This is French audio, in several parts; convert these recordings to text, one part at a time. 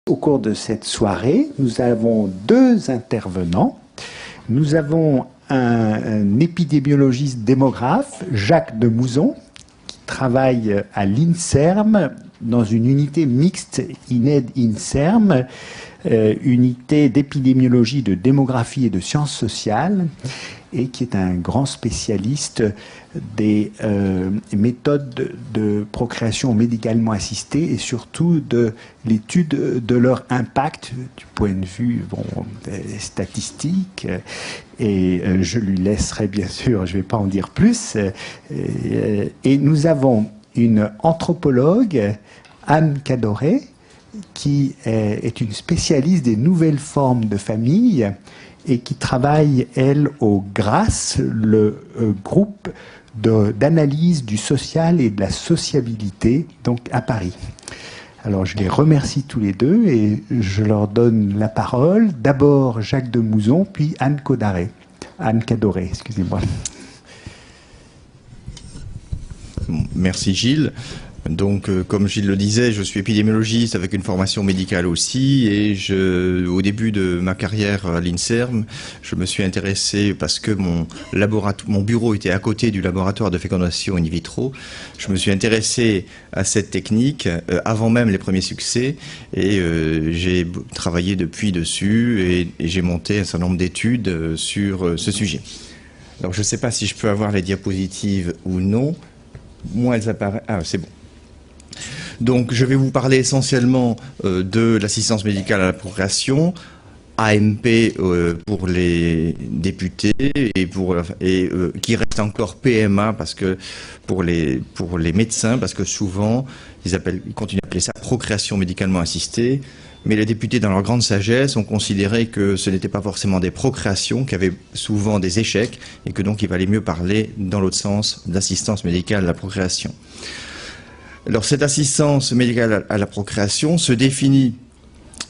Au cours de cette soirée, nous avons deux intervenants. Nous avons un épidémiologiste démographe, Jacques de Mouzon, qui travaille à l'INSERM, dans une unité mixte INED-INSERM, unité d'épidémiologie, de démographie et de sciences sociales, et qui est un grand spécialiste des méthodes de procréation médicalement assistée et surtout de l'étude de leur impact du point de vue statistique. Et je lui laisserai bien sûr, je ne vais pas en dire plus. Et nous avons une anthropologue, Anne Cadoré, qui est une spécialiste des nouvelles formes de famille et qui travaille, elle, au GRAS, le groupe d'analyse du social et de la sociabilité, donc à Paris. Alors je les remercie tous les deux et je leur donne la parole. D'abord Jacques de Mouzon, puis Anne Cadoré, excusez-moi. Merci Gilles. Donc, comme Gilles le disait, je suis épidémiologiste avec une formation médicale aussi, et au début de ma carrière à l'INSERM, je me suis intéressé parce que mon bureau était à côté du laboratoire de fécondation in vitro. Je me suis intéressé à cette technique avant même les premiers succès, et j'ai travaillé depuis dessus, et j'ai monté un certain nombre d'études sur ce sujet. Alors, je ne sais pas si je peux avoir les diapositives ou non. Moi, elles apparaissent. Ah, c'est bon. Donc, je vais vous parler essentiellement de l'assistance médicale à la procréation, AMP pour les députés et qui reste encore PMA parce que pour les médecins, parce que souvent ils continuent à appeler ça procréation médicalement assistée. Mais les députés, dans leur grande sagesse, ont considéré que ce n'était pas forcément des procréations, qui avaient souvent des échecs, et que donc il valait mieux parler dans l'autre sens d'assistance médicale à la procréation. Alors cette assistance médicale à la procréation se définit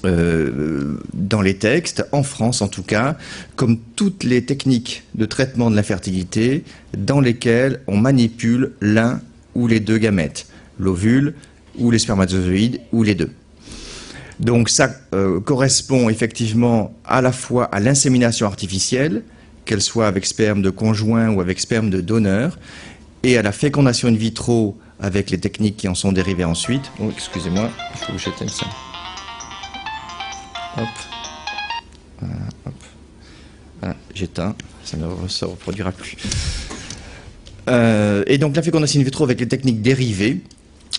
dans les textes, en France en tout cas, comme toutes les techniques de traitement de l'infertilité dans lesquelles on manipule l'un ou les deux gamètes, l'ovule ou les spermatozoïdes ou les deux. Donc ça correspond effectivement à la fois à l'insémination artificielle, qu'elle soit avec sperme de conjoint ou avec sperme de donneur, et à la fécondation in vitro avec les techniques qui en sont dérivées ensuite. Oh, excusez-moi, il faut que j'éteigne ça. Hop. Voilà, hop. Voilà, j'éteins, ça ne se reproduira plus. Et donc la fécondation in vitro avec les techniques dérivées,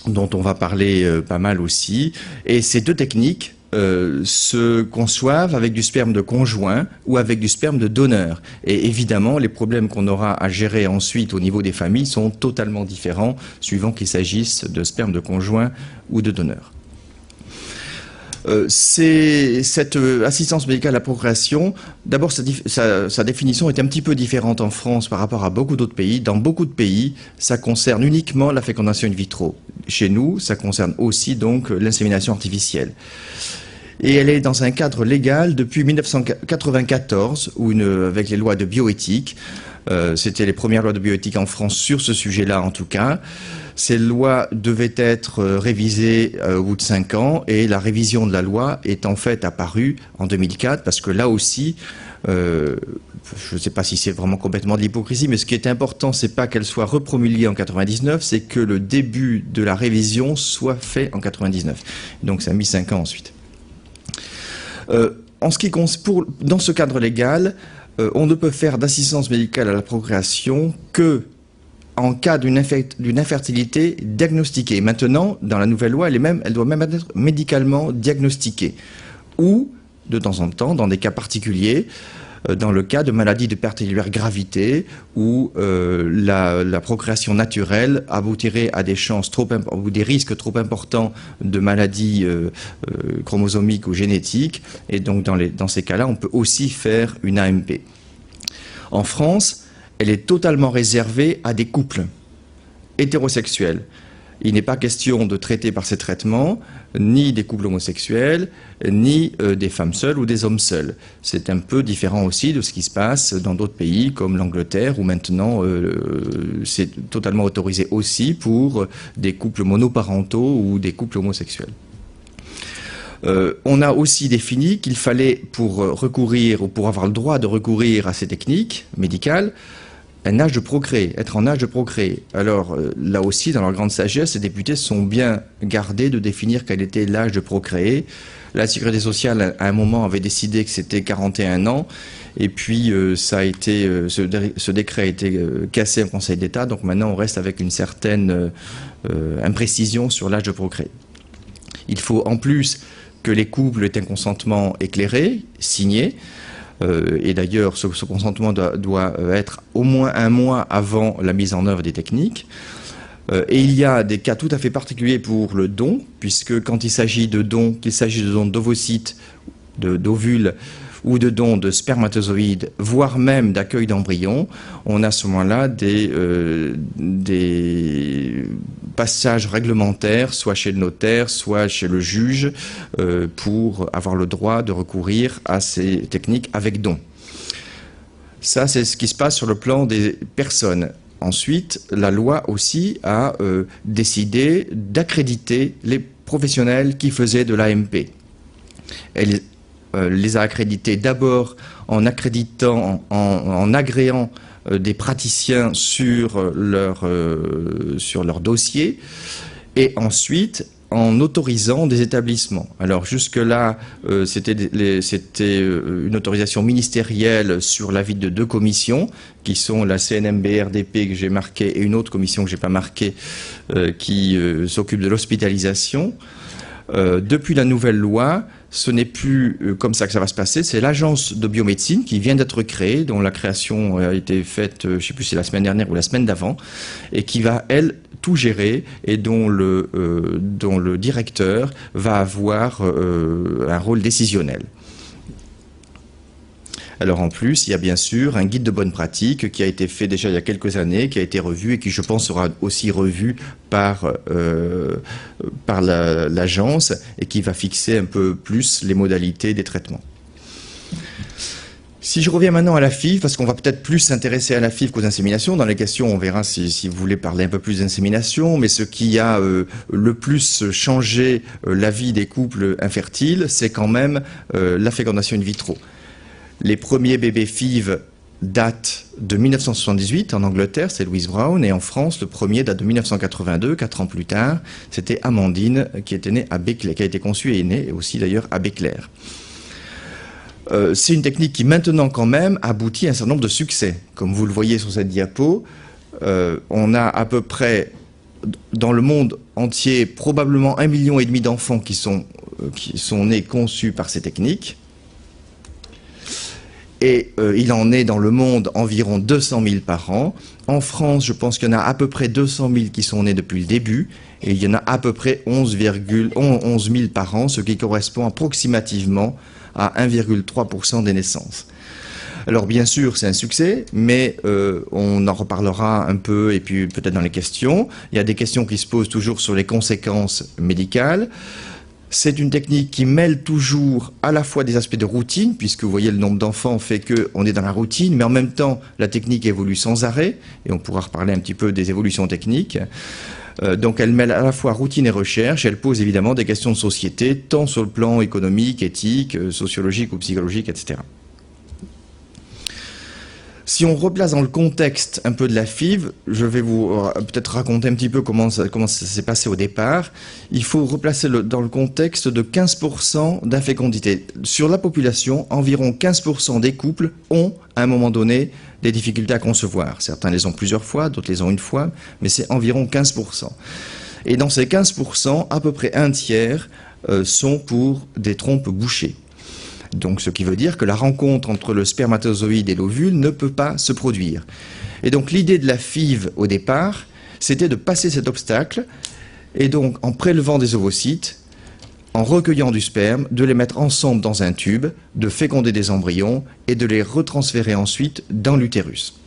dont on va parler pas mal aussi. Et ces deux techniques se conçoivent avec du sperme de conjoint ou avec du sperme de donneur. Et évidemment, les problèmes qu'on aura à gérer ensuite au niveau des familles sont totalement différents, suivant qu'il s'agisse de sperme de conjoint ou de donneur. Cette assistance médicale à la procréation, d'abord sa définition est un petit peu différente en France par rapport à beaucoup d'autres pays. Dans beaucoup de pays, ça concerne uniquement la fécondation in vitro. Chez nous, ça concerne aussi donc l'insémination artificielle. Et elle est dans un cadre légal depuis 1994, avec les lois de bioéthique. C'était les premières lois de bioéthique en France sur ce sujet-là en tout cas. Ces lois devaient être révisées au bout de 5 ans et la révision de la loi est en fait apparue en 2004 parce que là aussi, je ne sais pas si c'est vraiment complètement de l'hypocrisie, mais ce qui est important, c'est pas qu'elle soit repromulguée en 99, c'est que le début de la révision soit fait en 99. Donc ça a mis 5 ans ensuite. Dans ce cadre légal, on ne peut faire d'assistance médicale à la procréation que en cas d'une infertilité diagnostiquée. Maintenant, dans la nouvelle loi, elle doit même être médicalement diagnostiquée. Ou, de temps en temps, dans des cas particuliers, dans le cas de maladies de perte cellulaire gravité, où la procréation naturelle aboutirait à des chances ou des risques trop importants de maladies chromosomiques ou génétiques. Et donc, dans ces cas-là, on peut aussi faire une AMP. En France, elle est totalement réservée à des couples hétérosexuels. Il n'est pas question de traiter par ces traitements ni des couples homosexuels, ni des femmes seules ou des hommes seuls. C'est un peu différent aussi de ce qui se passe dans d'autres pays comme l'Angleterre, où maintenant c'est totalement autorisé aussi pour des couples monoparentaux ou des couples homosexuels. On a aussi défini qu'il fallait, pour recourir ou pour avoir le droit de recourir à ces techniques médicales, un âge de procréer, être en âge de procréer. Alors là aussi, dans leur grande sagesse, les députés sont bien gardés de définir quel était l'âge de procréer. La Sécurité sociale, à un moment, avait décidé que c'était 41 ans, et puis ce décret a été cassé en Conseil d'État, donc maintenant on reste avec une certaine imprécision sur l'âge de procréer. Il faut en plus que les couples aient un consentement éclairé, signé, et d'ailleurs ce consentement doit être au moins un mois avant la mise en œuvre des techniques. Et il y a des cas tout à fait particuliers pour le don, puisque quand il s'agit de dons, qu'il s'agisse de dons d'ovocytes, d'ovules ou de dons de spermatozoïdes, voire même d'accueil d'embryons, on a à ce moment-là des passages réglementaires, soit chez le notaire, soit chez le juge, pour avoir le droit de recourir à ces techniques avec don. Ça, c'est ce qui se passe sur le plan des personnes. Ensuite, la loi aussi a décidé d'accréditer les professionnels qui faisaient de l'AMP. Elle les a accrédités d'abord en accréditant, en agréant des praticiens sur leur dossier, et ensuite en autorisant des établissements. Alors jusque-là, c'était une autorisation ministérielle sur l'avis de 2 commissions, qui sont la CNMB-RDP que j'ai marquée et une autre commission que j'ai pas marquée, qui s'occupe de l'hospitalisation. Depuis la nouvelle loi, ce n'est plus comme ça que ça va se passer, c'est l'agence de biomédecine qui vient d'être créée, dont la création a été faite, je ne sais plus si c'est la semaine dernière ou la semaine d'avant, et qui va, elle, tout gérer, et dont le directeur va avoir un rôle décisionnel. Alors en plus, il y a bien sûr un guide de bonne pratique qui a été fait déjà il y a quelques années, qui a été revu et qui, je pense, sera aussi revu par l'agence et qui va fixer un peu plus les modalités des traitements. Si je reviens maintenant à la FIV, parce qu'on va peut-être plus s'intéresser à la FIV qu'aux inséminations, dans les questions on verra si vous voulez parler un peu plus d'insémination, mais ce qui a le plus changé la vie des couples infertiles, c'est quand même la fécondation in vitro. Les premiers bébés FIV datent de 1978 en Angleterre, c'est Louise Brown, et en France, le premier date de 1982, 4 ans plus tard, c'était Amandine qui était née à Béclair, qui a été conçue et est née aussi d'ailleurs à Béclair. C'est une technique qui maintenant quand même aboutit à un certain nombre de succès. Comme vous le voyez sur cette diapo, on a à peu près dans le monde entier probablement 1,5 million d'enfants qui sont nés conçus par ces techniques. Et il en est dans le monde environ 200 000 par an. En France, je pense qu'il y en a à peu près 200 000 qui sont nés depuis le début, et il y en a à peu près 11 000 par an, ce qui correspond approximativement à 1,3% des naissances. Alors bien sûr, c'est un succès, mais on en reparlera un peu, et puis peut-être dans les questions. Il y a des questions qui se posent toujours sur les conséquences médicales. C'est une technique qui mêle toujours à la fois des aspects de routine, puisque vous voyez le nombre d'enfants fait qu'on est dans la routine, mais en même temps la technique évolue sans arrêt, et on pourra reparler un petit peu des évolutions techniques. Donc elle mêle à la fois routine et recherche, elle pose évidemment des questions de société, tant sur le plan économique, éthique, sociologique ou psychologique, etc. Si on replace dans le contexte un peu de la FIV, je vais vous peut-être raconter un petit peu comment ça s'est passé au départ. Il faut replacer dans le contexte de 15% d'infécondité. Sur la population, environ 15% des couples ont, à un moment donné, des difficultés à concevoir. Certains les ont plusieurs fois, d'autres les ont une fois, mais c'est environ 15%. Et dans ces 15%, à peu près un tiers sont pour des trompes bouchées. Donc ce qui veut dire que la rencontre entre le spermatozoïde et l'ovule ne peut pas se produire. Et donc l'idée de la FIV au départ, c'était de passer cet obstacle, et donc en prélevant des ovocytes, en recueillant du sperme, de les mettre ensemble dans un tube, de féconder des embryons et de les retransférer ensuite dans l'utérus.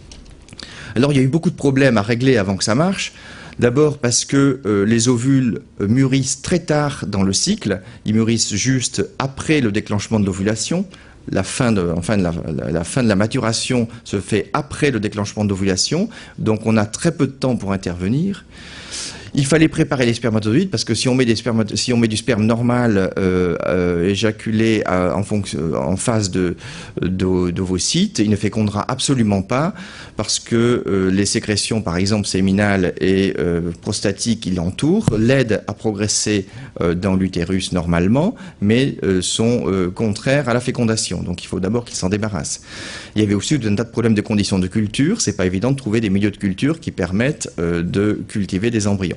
Alors il y a eu beaucoup de problèmes à régler avant que ça marche. D'abord parce que les ovules mûrissent très tard dans le cycle, ils mûrissent juste après le déclenchement de l'ovulation. La fin de la maturation se fait après le déclenchement de l'ovulation, donc on a très peu de temps pour intervenir. Il fallait préparer les spermatozoïdes parce que si on met du sperme normal éjaculé en phase d'ovocytes, il ne fécondera absolument pas parce que les sécrétions, par exemple séminales et prostatiques qui l'entourent, l'aident à progresser dans l'utérus normalement, mais sont contraires à la fécondation. Donc il faut d'abord qu'il s'en débarrasse. Il y avait aussi un tas de problèmes de conditions de culture. C'est pas évident de trouver des milieux de culture qui permettent de cultiver des embryons.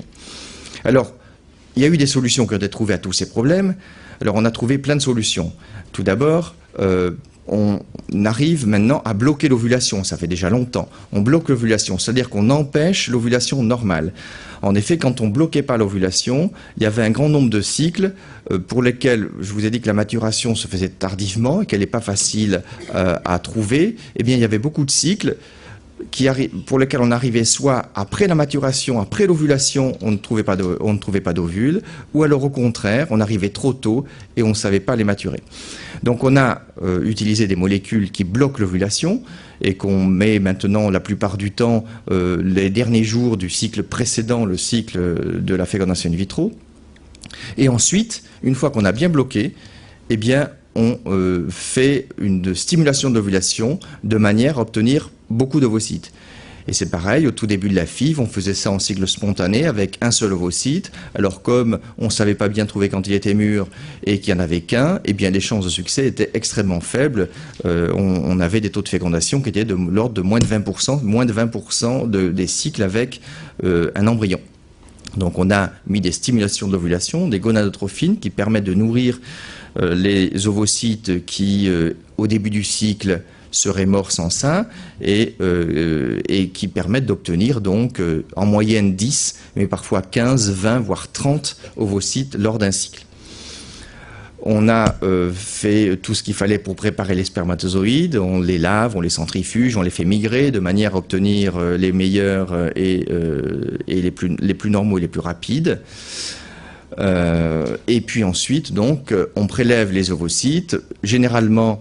Alors, il y a eu des solutions qui ont été trouvées à tous ces problèmes. Alors, on a trouvé plein de solutions. Tout d'abord, on arrive maintenant à bloquer l'ovulation. Ça fait déjà longtemps. On bloque l'ovulation, c'est-à-dire qu'on empêche l'ovulation normale. En effet, quand on bloquait pas l'ovulation, il y avait un grand nombre de cycles pour lesquels, je vous ai dit que la maturation se faisait tardivement et qu'elle n'est pas facile à trouver. Eh bien, il y avait beaucoup de cycles pour lesquels on arrivait soit après la maturation, après l'ovulation, on ne trouvait pas d'ovules, ou alors au contraire, on arrivait trop tôt et on ne savait pas les maturer. Donc on a utilisé des molécules qui bloquent l'ovulation et qu'on met maintenant la plupart du temps les derniers jours du cycle précédent, le cycle de la fécondation in vitro. Et ensuite, une fois qu'on a bien bloqué, eh bien, on fait une stimulation de l'ovulation de manière à obtenir beaucoup d'ovocytes. Et c'est pareil, au tout début de la FIV, on faisait ça en cycle spontané avec un seul ovocyte. Alors comme on ne savait pas bien trouver quand il était mûr et qu'il n'y en avait qu'un, eh bien les chances de succès étaient extrêmement faibles. On avait des taux de fécondation qui étaient de l'ordre de moins de 20% des cycles avec un embryon. Donc on a mis des stimulations de l'ovulation, des gonadotrophines qui permettent de nourrir les ovocytes qui, au début du cycle, seraient morts sans sein et qui permettent d'obtenir donc en moyenne 10, mais parfois 15, 20, voire 30 ovocytes lors d'un cycle. On a fait tout ce qu'il fallait pour préparer les spermatozoïdes, on les lave, on les centrifuge, on les fait migrer de manière à obtenir les meilleurs et les plus normaux et les plus rapides. Et puis ensuite, donc, on prélève les ovocytes, généralement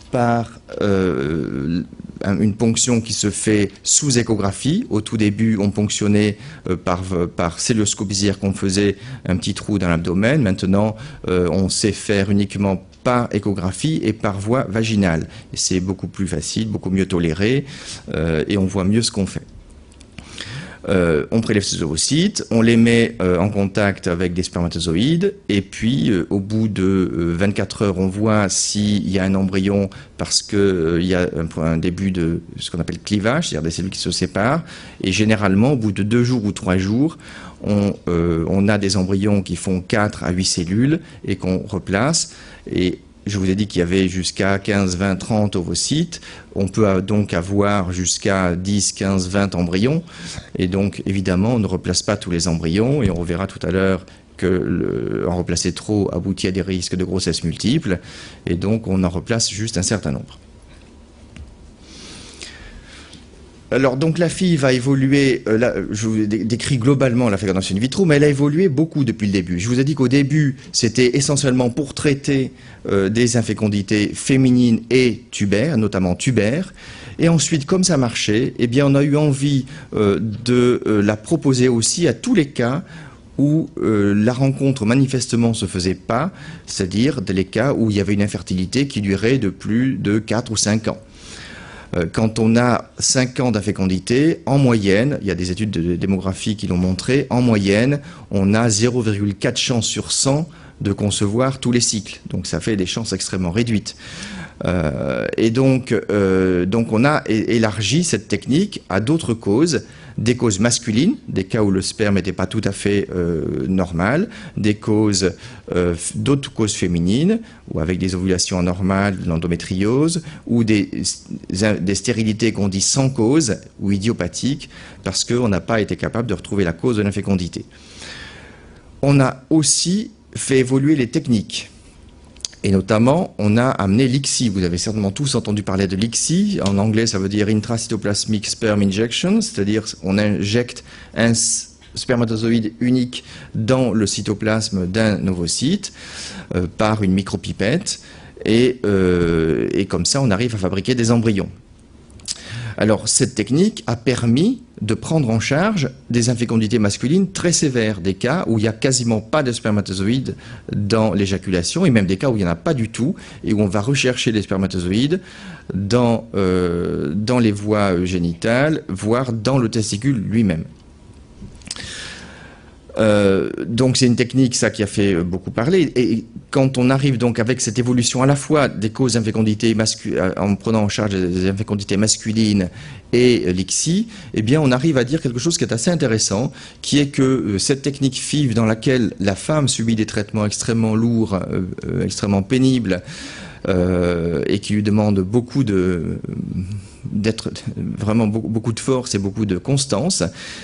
par une ponction qui se fait sous échographie. Au tout début, on ponctionnait par celluloscopie, c'est-à-dire qu'on faisait un petit trou dans l'abdomen. Maintenant, on sait faire uniquement par échographie et par voie vaginale. Et c'est beaucoup plus facile, beaucoup mieux toléré, et on voit mieux ce qu'on fait. On prélève ces ovocytes, on les met en contact avec des spermatozoïdes et puis au bout de 24 heures, on voit s'il y a un embryon parce qu'il y a un début de ce qu'on appelle clivage, c'est-à-dire des cellules qui se séparent. Et généralement, au bout de 2 jours ou 3 jours, on a des embryons qui font 4 à 8 cellules et qu'on replace. Et je vous ai dit qu'il y avait jusqu'à 15, 20, 30 ovocytes. On peut donc avoir jusqu'à 10, 15, 20 embryons. Et donc, évidemment, on ne replace pas tous les embryons. Et on reverra tout à l'heure que en replacer trop aboutit à des risques de grossesse multiples. Et donc, on en replace juste un certain nombre. Alors, donc, la FIV va évoluer, je vous décris globalement la fécondation in vitro, mais elle a évolué beaucoup depuis le début. Je vous ai dit qu'au début, c'était essentiellement pour traiter des infécondités féminines et tubaires, notamment tubaires. Et ensuite, comme ça marchait, eh bien, on a eu envie de la proposer aussi à tous les cas où la rencontre manifestement se faisait pas, c'est-à-dire les cas où il y avait une infertilité qui durait de plus de 4 ou 5 ans. Quand on a 5 ans d'infécondité, en moyenne, il y a des études de démographie qui l'ont montré, en moyenne, on a 0,4 chances sur 100 de concevoir tous les cycles. Donc ça fait des chances extrêmement réduites. Et donc on a élargi cette technique à d'autres causes, des causes masculines, des cas où le sperme n'était pas tout à fait normal, d'autres causes féminines, ou avec des ovulations anormales, de l'endométriose, ou des stérilités qu'on dit sans cause ou idiopathiques, parce qu'on n'a pas été capable de retrouver la cause de l'infécondité. On a aussi fait évoluer les techniques. Et notamment, on a amené l'ICSI. Vous avez certainement tous entendu parler de l'ICSI. En anglais, ça veut dire Intracytoplasmic Sperm Injection, c'est-à-dire on injecte un spermatozoïde unique dans le cytoplasme d'un ovocyte par une micropipette. Et comme ça, on arrive à fabriquer des embryons. Alors cette technique a permis de prendre en charge des infécondités masculines très sévères, des cas où il n'y a quasiment pas de spermatozoïdes dans l'éjaculation, et même des cas où il n'y en a pas du tout, et où on va rechercher les spermatozoïdes dans les voies génitales, voire dans le testicule lui-même. Donc c'est une technique, ça, qui a fait beaucoup parler. Et quand on arrive donc avec cette évolution à la fois des causes d'infécondité en prenant en charge des infécondités masculines et l'ICSI, eh bien on arrive à dire quelque chose qui est assez intéressant, qui est que cette technique FIV dans laquelle la femme subit des traitements extrêmement lourds, extrêmement pénibles, et qui lui demande beaucoup vraiment beaucoup de force et beaucoup de constance,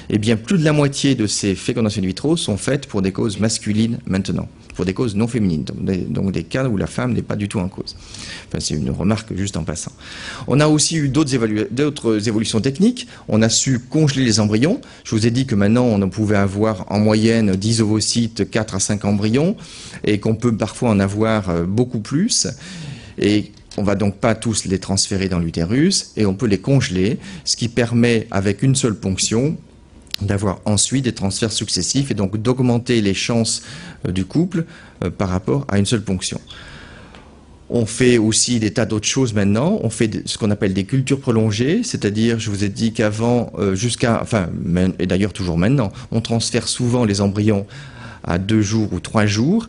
eh bien plus de la moitié de ces fécondations in vitro sont faites pour des causes masculines maintenant, pour des causes non féminines, donc des cas où la femme n'est pas du tout en cause. Enfin, c'est une remarque juste en passant. On a aussi eu d'autres évolutions techniques. On a su congeler les embryons. Je vous ai dit que maintenant on pouvait avoir en moyenne 10 ovocytes, 4 à 5 embryons, et qu'on peut parfois en avoir beaucoup plus. Et on va donc pas tous les transférer dans l'utérus, et on peut les congeler, ce qui permet, avec une seule ponction, d'avoir ensuite des transferts successifs et donc d'augmenter les chances du couple par rapport à une seule ponction. On fait aussi des tas d'autres choses maintenant. On fait ce qu'on appelle des cultures prolongées, c'est-à-dire, je vous ai dit qu'avant, et d'ailleurs toujours maintenant, on transfère souvent les embryons à 2 jours ou 3 jours.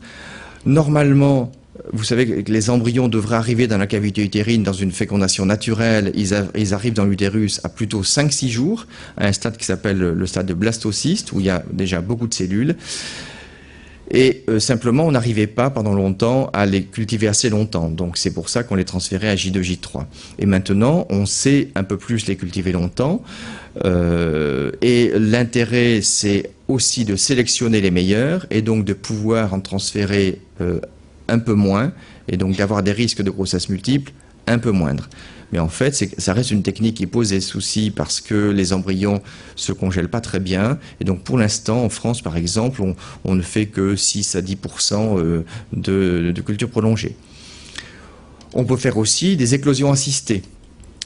Normalement, vous savez que les embryons devraient arriver dans la cavité utérine dans une fécondation naturelle. Ils arrivent dans l'utérus à plutôt 5-6 jours, à un stade qui s'appelle le stade de blastocyste, où il y a déjà beaucoup de cellules. Et simplement, on n'arrivait pas pendant longtemps à les cultiver assez longtemps. Donc c'est pour ça qu'on les transférait à J2, J3. Et maintenant, on sait un peu plus les cultiver longtemps. Et l'intérêt, c'est aussi de sélectionner les meilleurs et donc de pouvoir en transférer un peu moins, et donc d'avoir des risques de grossesse multiples un peu moindres. Mais en fait, ça reste une technique qui pose des soucis parce que les embryons se congèlent pas très bien. Et donc pour l'instant, en France par exemple, on ne fait que 6 à 10% de culture prolongée. On peut faire aussi des éclosions assistées.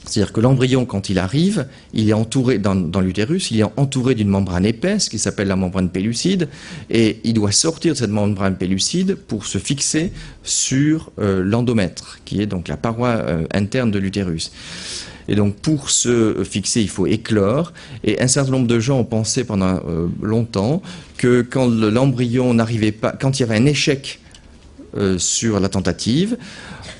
C'est-à-dire que l'embryon, quand il arrive, il est entouré, dans l'utérus, il est entouré d'une membrane épaisse qui s'appelle la membrane pellucide, et il doit sortir de cette membrane pellucide pour se fixer sur l'endomètre, qui est donc la paroi interne de l'utérus. Et donc pour se fixer, il faut éclore, et un certain nombre de gens ont pensé pendant longtemps que quand l'embryon n'arrivait pas, quand il y avait un échec sur la tentative,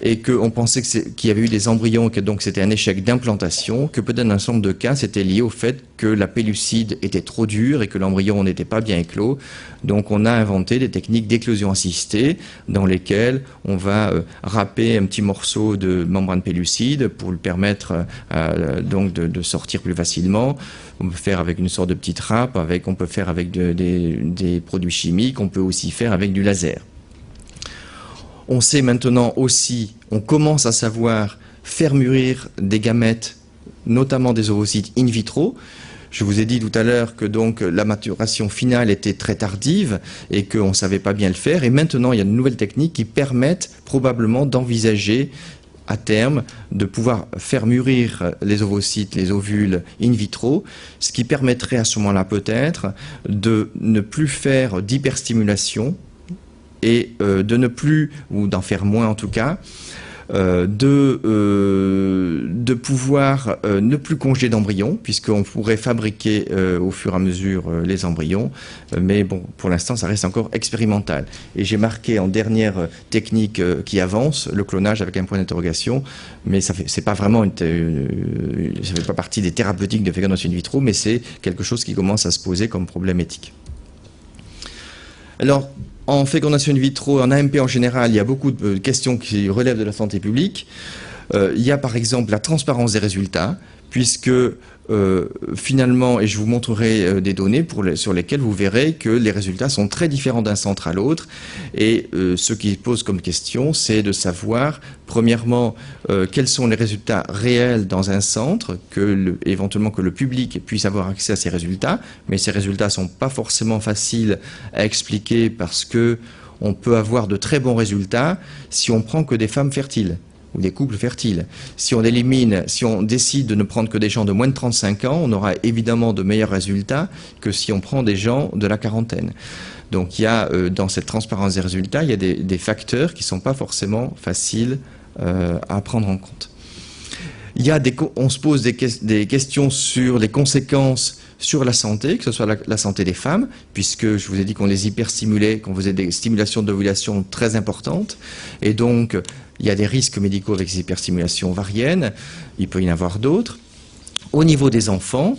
et qu'on pensait qu'il y avait eu des embryons, que donc c'était un échec d'implantation, que peut-être dans un certain nombre de cas, c'était lié au fait que la pellucide était trop dure et que l'embryon n'était pas bien éclos. Donc on a inventé des techniques d'éclosion assistée dans lesquelles on va râper un petit morceau de membrane pellucide pour lui permettre donc de sortir plus facilement. On peut faire avec une sorte de petite râpe, on peut faire avec des produits chimiques, on peut aussi faire avec du laser. On sait maintenant aussi, on commence à savoir faire mûrir des gamètes, notamment des ovocytes in vitro. Je vous ai dit tout à l'heure que donc la maturation finale était très tardive et qu'on ne savait pas bien le faire. Et maintenant, il y a de nouvelles techniques qui permettent probablement d'envisager à terme de pouvoir faire mûrir les ovocytes, les ovules in vitro, ce qui permettrait à ce moment-là peut-être de ne plus faire d'hyperstimulation et de ne plus, ou d'en faire moins en tout cas, de pouvoir ne plus congeler d'embryons, puisqu'on pourrait fabriquer au fur et à mesure les embryons, mais bon, pour l'instant, ça reste encore expérimental. Et j'ai marqué en dernière technique qui avance, le clonage avec un point d'interrogation, mais c'est pas vraiment ça fait pas partie des thérapeutiques de fécondation in vitro, mais c'est quelque chose qui commence à se poser comme problème éthique. Alors, en fécondation in vitro, en AMP en général, il y a beaucoup de questions qui relèvent de la santé publique. Il y a par exemple la transparence des résultats, puisque finalement, et je vous montrerai des données sur lesquelles vous verrez que les résultats sont très différents d'un centre à l'autre. Et ce qui pose comme question, c'est de savoir, premièrement, quels sont les résultats réels dans un centre, éventuellement que le public puisse avoir accès à ces résultats, mais ces résultats ne sont pas forcément faciles à expliquer parce que on peut avoir de très bons résultats si on prend que des femmes fertiles. ou des couples fertiles. Si on décide de ne prendre que des gens de moins de 35 ans, on aura évidemment de meilleurs résultats que si on prend des gens de la quarantaine. Donc il y a, dans cette transparence des résultats, il y a des facteurs qui ne sont pas forcément faciles à prendre en compte. On se pose des questions sur les conséquences sur la santé, que ce soit la santé des femmes, puisque je vous ai dit qu'on les hyperstimulait, qu'on faisait des stimulations d'ovulation très importantes, et donc il y a des risques médicaux avec ces hyperstimulations ovariennes, il peut y en avoir d'autres. Au niveau des enfants,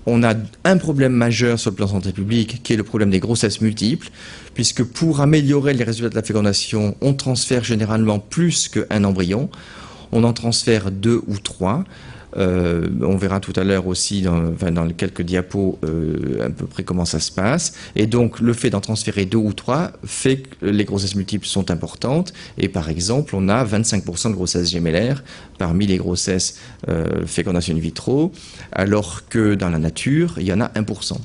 on a un problème majeur sur le plan santé publique, qui est le problème des grossesses multiples, puisque pour améliorer les résultats de la fécondation, on transfère généralement plus qu'un embryon, on en transfère 2 ou 3. On verra tout à l'heure aussi dans quelques diapos à peu près comment ça se passe. Et donc le fait d'en transférer 2 ou 3 fait que les grossesses multiples sont importantes. Et par exemple, on a 25% de grossesses gémellaires parmi les grossesses fécondation in vitro, alors que dans la nature, il y en a 1%.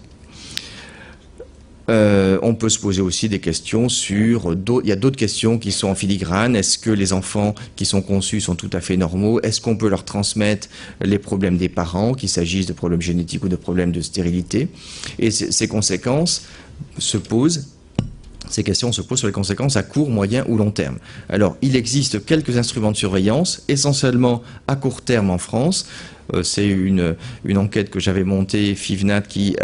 On peut se poser aussi des questions sur... Il y a d'autres questions qui sont en filigrane. Est-ce que les enfants qui sont conçus sont tout à fait normaux? Est-ce qu'on peut leur transmettre les problèmes des parents, qu'il s'agisse de problèmes génétiques ou de problèmes de stérilité? Et ces conséquences se posent. Ces questions se posent sur les conséquences à court, moyen ou long terme. Alors, il existe quelques instruments de surveillance, essentiellement à court terme en France. C'est une enquête que j'avais montée, FIVNAT, qui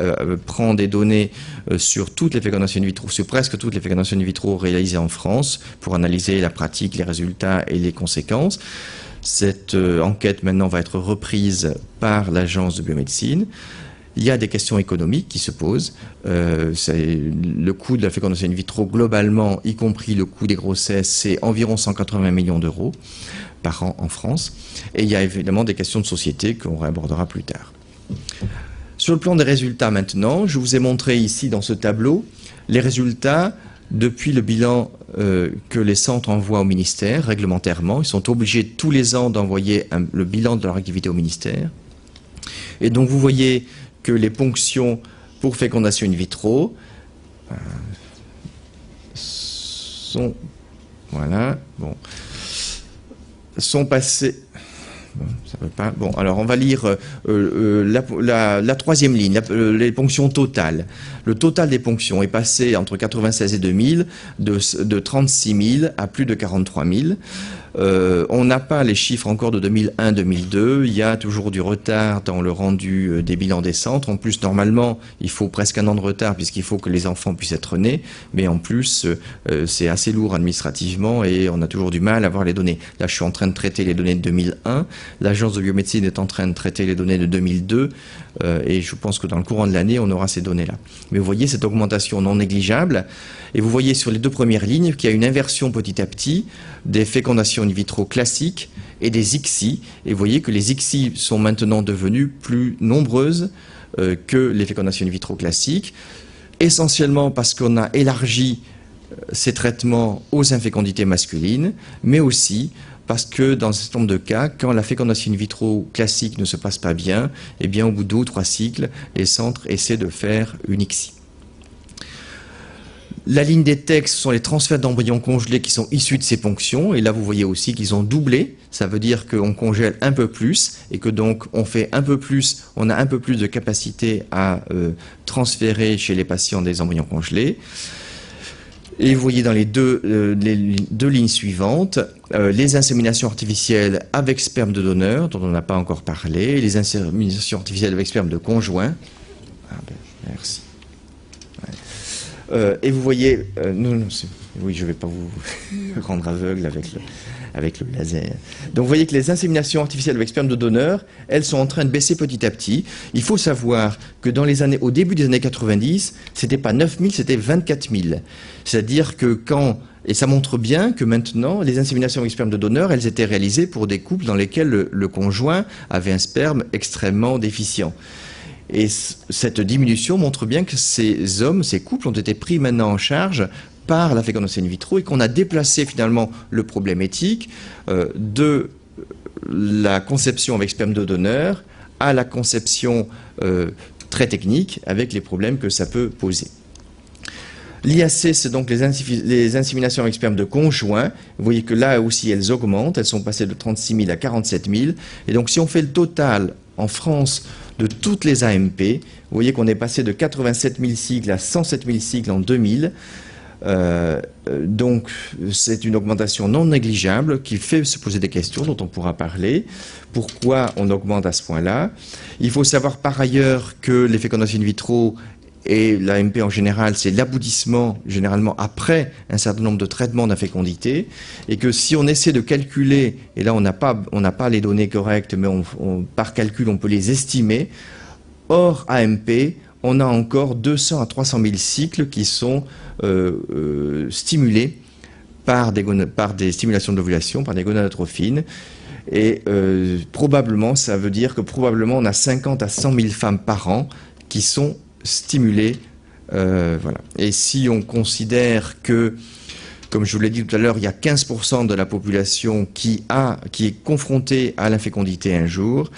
prend des données sur toutes les fécondations in vitro, sur presque toutes les fécondations in vitro réalisées en France, pour analyser la pratique, les résultats et les conséquences. Cette enquête maintenant va être reprise par l'Agence de biomédecine. Il y a des questions économiques qui se posent. Le coût de la fécondation in vitro, globalement, y compris le coût des grossesses, c'est environ 180 millions d'euros par an en France. Et il y a évidemment des questions de société qu'on abordera plus tard. Sur le plan des résultats maintenant, je vous ai montré ici dans ce tableau les résultats depuis le bilan que les centres envoient au ministère réglementairement. Ils sont obligés tous les ans d'envoyer le bilan de leur activité au ministère. Et donc vous voyez que les ponctions pour fécondation in vitro sont passées. Bon, ça peut pas. Bon, alors on va lire la troisième ligne, les ponctions totales. Le total des ponctions est passé entre 96 et 2000 de 36 000 à plus de 43 000. On n'a pas les chiffres encore de 2001-2002, il y a toujours du retard dans le rendu des bilans des centres. En plus, normalement, il faut presque un an de retard puisqu'il faut que les enfants puissent être nés, mais en plus, c'est assez lourd administrativement et on a toujours du mal à avoir les données. Là, je suis en train de traiter les données de 2001, l'Agence de biomédecine est en train de traiter les données de 2002 et je pense que dans le courant de l'année, on aura ces données-là. Mais vous voyez cette augmentation non négligeable et vous voyez sur les deux premières lignes qu'il y a une inversion petit à petit des fécondations in vitro classiques et des ICSI. Et vous voyez que les ICSI sont maintenant devenues plus nombreuses que les fécondations in vitro classiques, essentiellement parce qu'on a élargi ces traitements aux infécondités masculines, mais aussi parce que dans un certain nombre de cas, quand la fécondation in vitro classique ne se passe pas bien, eh bien au bout de 2 ou 3 cycles, les centres essaient de faire une ICSI. La ligne des textes sont les transferts d'embryons congelés qui sont issus de ces ponctions. Et là, vous voyez aussi qu'ils ont doublé. Ça veut dire qu'on congèle un peu plus et que donc on fait un peu plus, on a un peu plus de capacité à transférer chez les patients des embryons congelés. Et vous voyez dans les deux lignes suivantes, les inséminations artificielles avec sperme de donneur, dont on n'a pas encore parlé, les inséminations artificielles avec sperme de conjoint. Ah ben, merci. Et vous voyez, oui, je ne vais pas vous rendre aveugle avec le laser. Donc vous voyez que les inséminations artificielles avec sperme de donneur, elles sont en train de baisser petit à petit. Il faut savoir que au début des années 90, c'était pas 9 000, c'était 24 000. C'est-à-dire que et ça montre bien que maintenant, les inséminations avec sperme de donneur, elles étaient réalisées pour des couples dans lesquels le conjoint avait un sperme extrêmement déficient. Et cette diminution montre bien que ces hommes, ces couples ont été pris maintenant en charge par la fécondation in vitro et qu'on a déplacé finalement le problème éthique de la conception avec sperme de donneur à la conception très technique avec les problèmes que ça peut poser. L'IAC, c'est donc les inséminations avec sperme de conjoints. Vous voyez que là aussi, elles augmentent. Elles sont passées de 36 000 à 47 000. Et donc, si on fait le total en France de toutes les AMP, vous voyez qu'on est passé de 87 000 cycles à 107 000 cycles en 2000. Donc, c'est une augmentation non négligeable qui fait se poser des questions dont on pourra parler. Pourquoi on augmente à ce point-là? Il faut savoir par ailleurs que les fécondations in vitro et l'AMP en général, c'est l'aboutissement généralement après un certain nombre de traitements d'infécondité, et que si on essaie de calculer, et là on n'a pas les données correctes, mais par calcul on peut les estimer, hors AMP, on a encore 200 à 300 000 cycles qui sont stimulés par des stimulations de l'ovulation, par des gonadotrophines. Et probablement, ça veut dire que probablement on a 50 à 100 000 femmes par an qui sont stimulées. Voilà. Et si on considère que, comme je vous l'ai dit tout à l'heure, il y a 15% de la population qui est confrontée à l'infécondité un jour,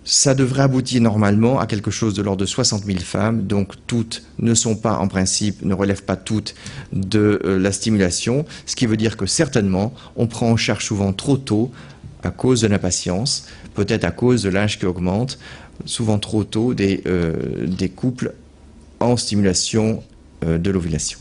ça devrait aboutir normalement à quelque chose de l'ordre de 60 000 femmes, donc toutes ne sont pas, en principe, ne relèvent pas toutes de la stimulation, ce qui veut dire que certainement, on prend en charge souvent trop tôt, à cause de l'impatience, peut-être à cause de l'âge qui augmente, souvent trop tôt, des couples en stimulation de l'ovulation.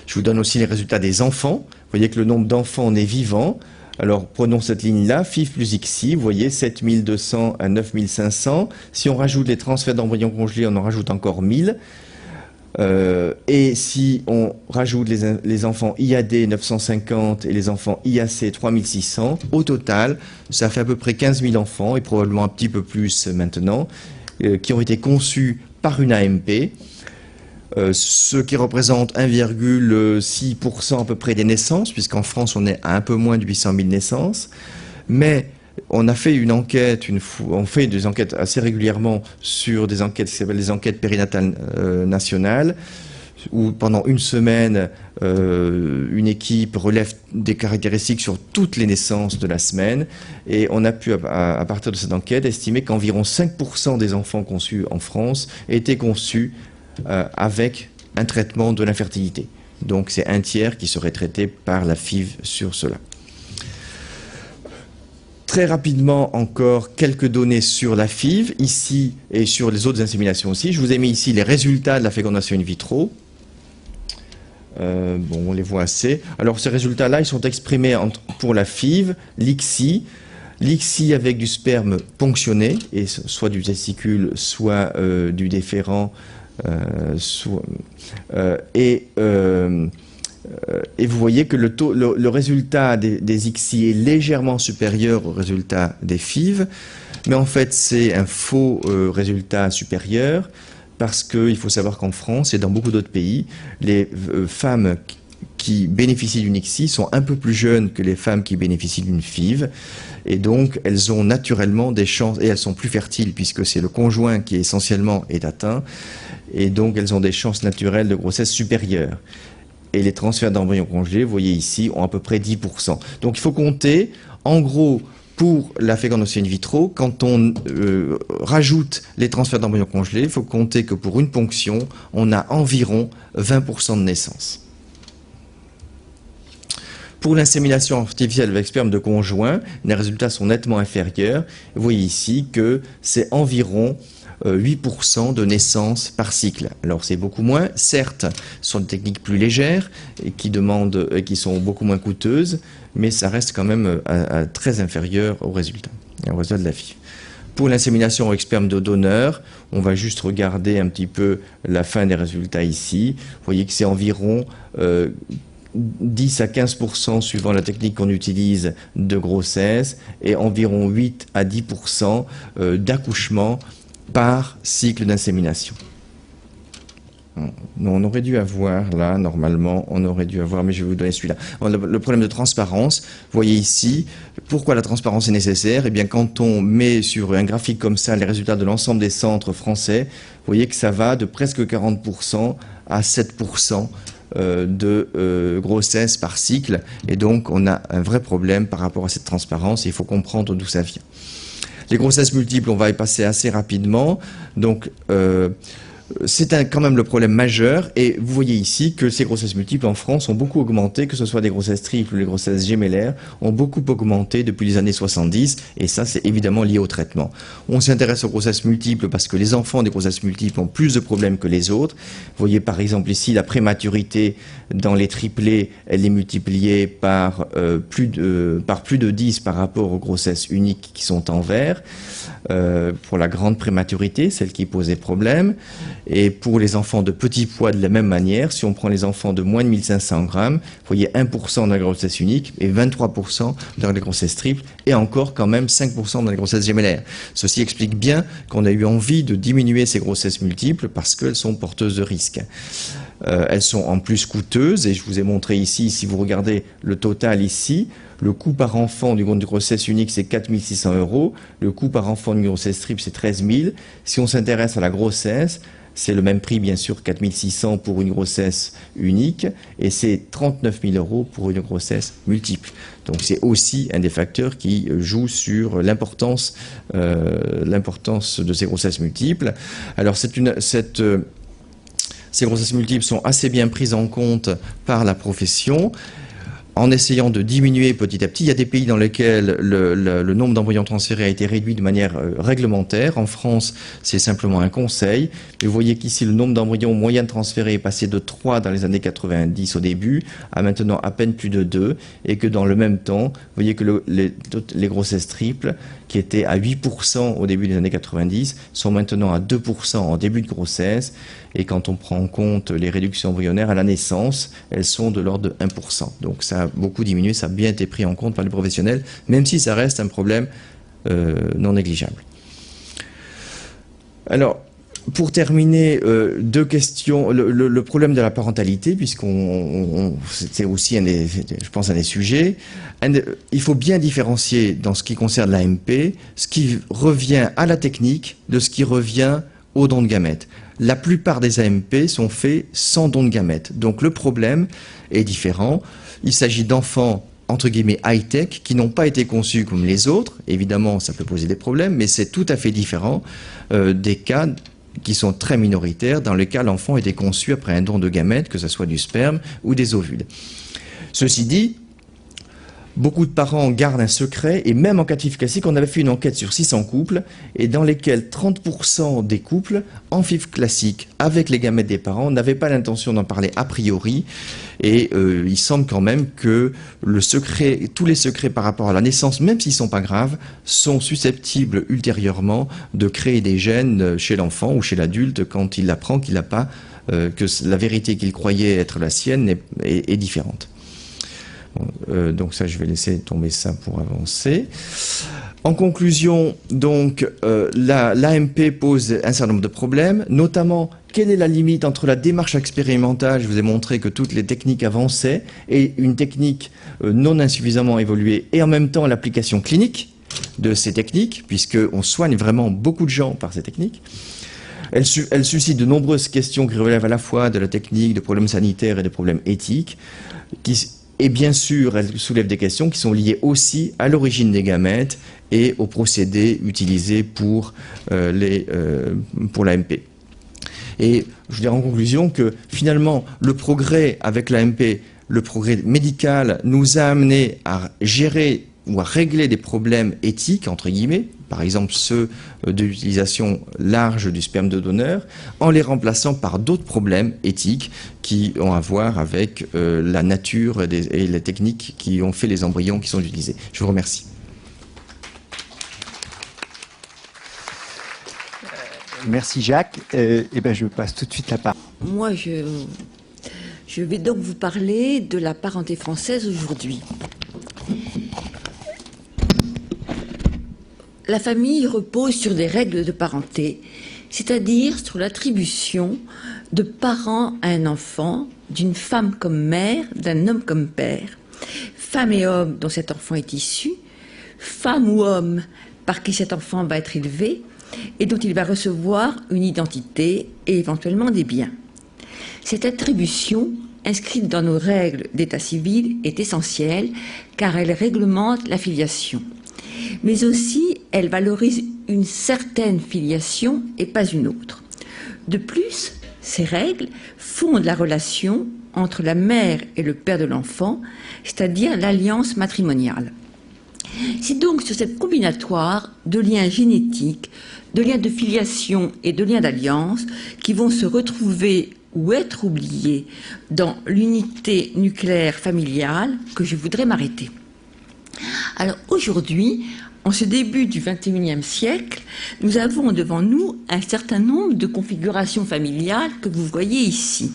Je vous donne aussi les résultats des enfants. Vous voyez que le nombre d'enfants nés vivants, alors prenons cette ligne-là, FIV plus ICSI, vous voyez 7200 à 9500. Si on rajoute les transferts d'embryons congelés, on en rajoute encore 1000. Et si on rajoute les enfants IAD 950 et les enfants IAC 3600, au total, ça fait à peu près 15 000 enfants, et probablement un petit peu plus maintenant, qui ont été conçus par une AMP, ce qui représente 1,6% à peu près des naissances, puisqu'en France on est à un peu moins de 800 000 naissances, mais on a fait une enquête, on fait des enquêtes assez régulièrement sur des enquêtes qui s'appellent les enquêtes périnatales nationales, où pendant une semaine, une équipe relève des caractéristiques sur toutes les naissances de la semaine, et on a pu, à partir de cette enquête, estimer qu'environ 5% des enfants conçus en France étaient conçus avec un traitement de l'infertilité. Donc c'est un tiers qui serait traité par la FIV sur cela. Très rapidement encore, quelques données sur la FIV, ici, et sur les autres inséminations aussi. Je vous ai mis ici les résultats de la fécondation in vitro. Bon, on les voit assez. Alors ces résultats-là, ils sont exprimés pour la FIV, l'ICSI avec du sperme ponctionné, et soit du testicule, soit du déférent, et vous voyez que le résultat des ICSI est légèrement supérieur au résultat des FIV, mais en fait c'est un faux résultat supérieur, parce qu'il faut savoir qu'en France et dans beaucoup d'autres pays, les femmes qui bénéficient d'une ICSI sont un peu plus jeunes que les femmes qui bénéficient d'une FIV, et donc elles ont naturellement des chances, et elles sont plus fertiles puisque c'est le conjoint qui essentiellement est atteint, et donc elles ont des chances naturelles de grossesse supérieures. Et les transferts d'embryons congelés, vous voyez ici, ont à peu près 10%. Donc il faut compter, en gros, pour la fécondation in vitro, quand on rajoute les transferts d'embryons congelés, il faut compter que pour une ponction, on a environ 20% de naissance. Pour l'insémination artificielle avec sperme de conjoint, les résultats sont nettement inférieurs. Vous voyez ici que c'est environ 8% de naissance par cycle. Alors c'est beaucoup moins, certes, ce sont des techniques plus légères et qui sont beaucoup moins coûteuses, mais ça reste quand même très inférieur au résultat de la FIV. Pour l'insémination avec sperme de donneur, on va juste regarder un petit peu la fin des résultats ici. Vous voyez que c'est environ 10 à 15% suivant la technique qu'on utilise de grossesse, et environ 8 à 10% d'accouchement par cycle d'insémination. On aurait dû avoir là, normalement, on aurait dû avoir, mais je vais vous donner celui-là. Le problème de transparence, vous voyez ici, pourquoi la transparence est nécessaire? Eh bien, quand on met sur un graphique comme ça les résultats de l'ensemble des centres français, vous voyez que ça va de presque 40% à 7% de grossesse par cycle, et donc on a un vrai problème par rapport à cette transparence, et il faut comprendre d'où ça vient. Les grossesses multiples, on va y passer assez rapidement. Donc, c'est quand même le problème majeur, et vous voyez ici que ces grossesses multiples en France ont beaucoup augmenté, que ce soit des grossesses triples ou les grossesses gémellaires, ont beaucoup augmenté depuis les années 70, et ça c'est évidemment lié au traitement. On s'intéresse aux grossesses multiples parce que les enfants des grossesses multiples ont plus de problèmes que les autres. Vous voyez par exemple ici la prématurité dans les triplés, elle est multipliée par plus de 10 par rapport aux grossesses uniques qui sont en vert. Pour la grande prématurité, celle qui posait problème, et pour les enfants de petit poids de la même manière, si on prend les enfants de moins de 1500 grammes, vous voyez 1% dans la grossesse unique et 23% dans les grossesses triples, et encore quand même 5% dans les grossesses gémellaires. Ceci explique bien qu'on a eu envie de diminuer ces grossesses multiples parce qu'elles sont porteuses de risques. Elles sont en plus coûteuses, et je vous ai montré ici, si vous regardez le total ici, le coût par enfant d'une grossesse unique, c'est 4 600 €. Le coût par enfant d'une grossesse triple, c'est 13 000. Si on s'intéresse à la grossesse, c'est le même prix, bien sûr, 4 600 pour une grossesse unique, et c'est 39 000 € pour une grossesse multiple. Donc c'est aussi un des facteurs qui joue sur l'importance de ces grossesses multiples. Alors ces grossesses multiples sont assez bien prises en compte par la profession, en essayant de diminuer petit à petit. Il y a des pays dans lesquels le nombre d'embryons transférés a été réduit de manière réglementaire. En France, c'est simplement un conseil. Mais vous voyez qu'ici, le nombre d'embryons moyens transférés est passé de 3 dans les années 90 au début, à maintenant à peine plus de 2, et que dans le même temps, vous voyez que les grossesses triples, qui étaient à 8% au début des années 90, sont maintenant à 2% en début de grossesse. Et quand on prend en compte les réductions embryonnaires à la naissance, elles sont de l'ordre de 1%. Donc ça a beaucoup diminué, ça a bien été pris en compte par les professionnels, même si ça reste un problème non négligeable. Alors, pour terminer, deux questions. Le problème de la parentalité, c'est aussi, je pense, un des sujets. Il faut bien différencier, dans ce qui concerne l'AMP, ce qui revient à la technique de ce qui revient au don de gamètes. La plupart des AMP sont faits sans don de gamètes. Donc le problème est différent. Il s'agit d'enfants, entre guillemets, high-tech, qui n'ont pas été conçus comme les autres. Évidemment, ça peut poser des problèmes, mais c'est tout à fait différent des cas qui sont très minoritaires, dans lesquels l'enfant a été conçu après un don de gamètes, que ce soit du sperme ou des ovules. Ceci dit, beaucoup de parents gardent un secret, et même en cas de FIV classique, on avait fait une enquête sur 600 couples, et dans lesquels 30% des couples en FIV classique, avec les gamètes des parents, n'avaient pas l'intention d'en parler a priori, et il semble quand même que tous les secrets par rapport à la naissance, même s'ils ne sont pas graves, sont susceptibles ultérieurement de créer des gènes chez l'enfant ou chez l'adulte quand il apprend qu'il n'a pas, que la vérité qu'il croyait être la sienne est différente. Donc ça, je vais laisser tomber ça pour avancer. En conclusion, donc, l'AMP pose un certain nombre de problèmes, notamment quelle est la limite entre la démarche expérimentale, je vous ai montré que toutes les techniques avançaient, et une technique non insuffisamment évoluée, et en même temps l'application clinique de ces techniques, puisqu'on soigne vraiment beaucoup de gens par ces techniques. Elle suscite de nombreuses questions qui relèvent à la fois de la technique, de problèmes sanitaires et de problèmes éthiques, et bien sûr, elle soulève des questions qui sont liées aussi à l'origine des gamètes et aux procédés utilisés pour l'AMP. Et je dirais en conclusion que finalement, le progrès avec l'AMP, le progrès médical, nous a amené à gérer ou à régler des problèmes éthiques, entre guillemets, par exemple ceux de l'utilisation large du sperme de donneur, en les remplaçant par d'autres problèmes éthiques qui ont à voir avec la nature et les techniques qui ont fait les embryons qui sont utilisés. Je vous remercie. Merci Jacques. Je passe tout de suite la parole. Moi, je vais donc vous parler de la parenté française aujourd'hui. La famille repose sur des règles de parenté, c'est-à-dire sur l'attribution de parents à un enfant, d'une femme comme mère, d'un homme comme père, femme et homme dont cet enfant est issu, femme ou homme par qui cet enfant va être élevé et dont il va recevoir une identité et éventuellement des biens. Cette attribution, inscrite dans nos règles d'état civil, est essentielle car elle réglemente la filiation. Mais aussi, elle valorise une certaine filiation et pas une autre. De plus, ces règles fondent la relation entre la mère et le père de l'enfant, c'est-à-dire l'alliance matrimoniale. C'est donc sur cette combinatoire de liens génétiques, de liens de filiation et de liens d'alliance qui vont se retrouver ou être oubliés dans l'unité nucléaire familiale que je voudrais m'arrêter. Alors aujourd'hui, en ce début du XXIe siècle, nous avons devant nous un certain nombre de configurations familiales que vous voyez ici,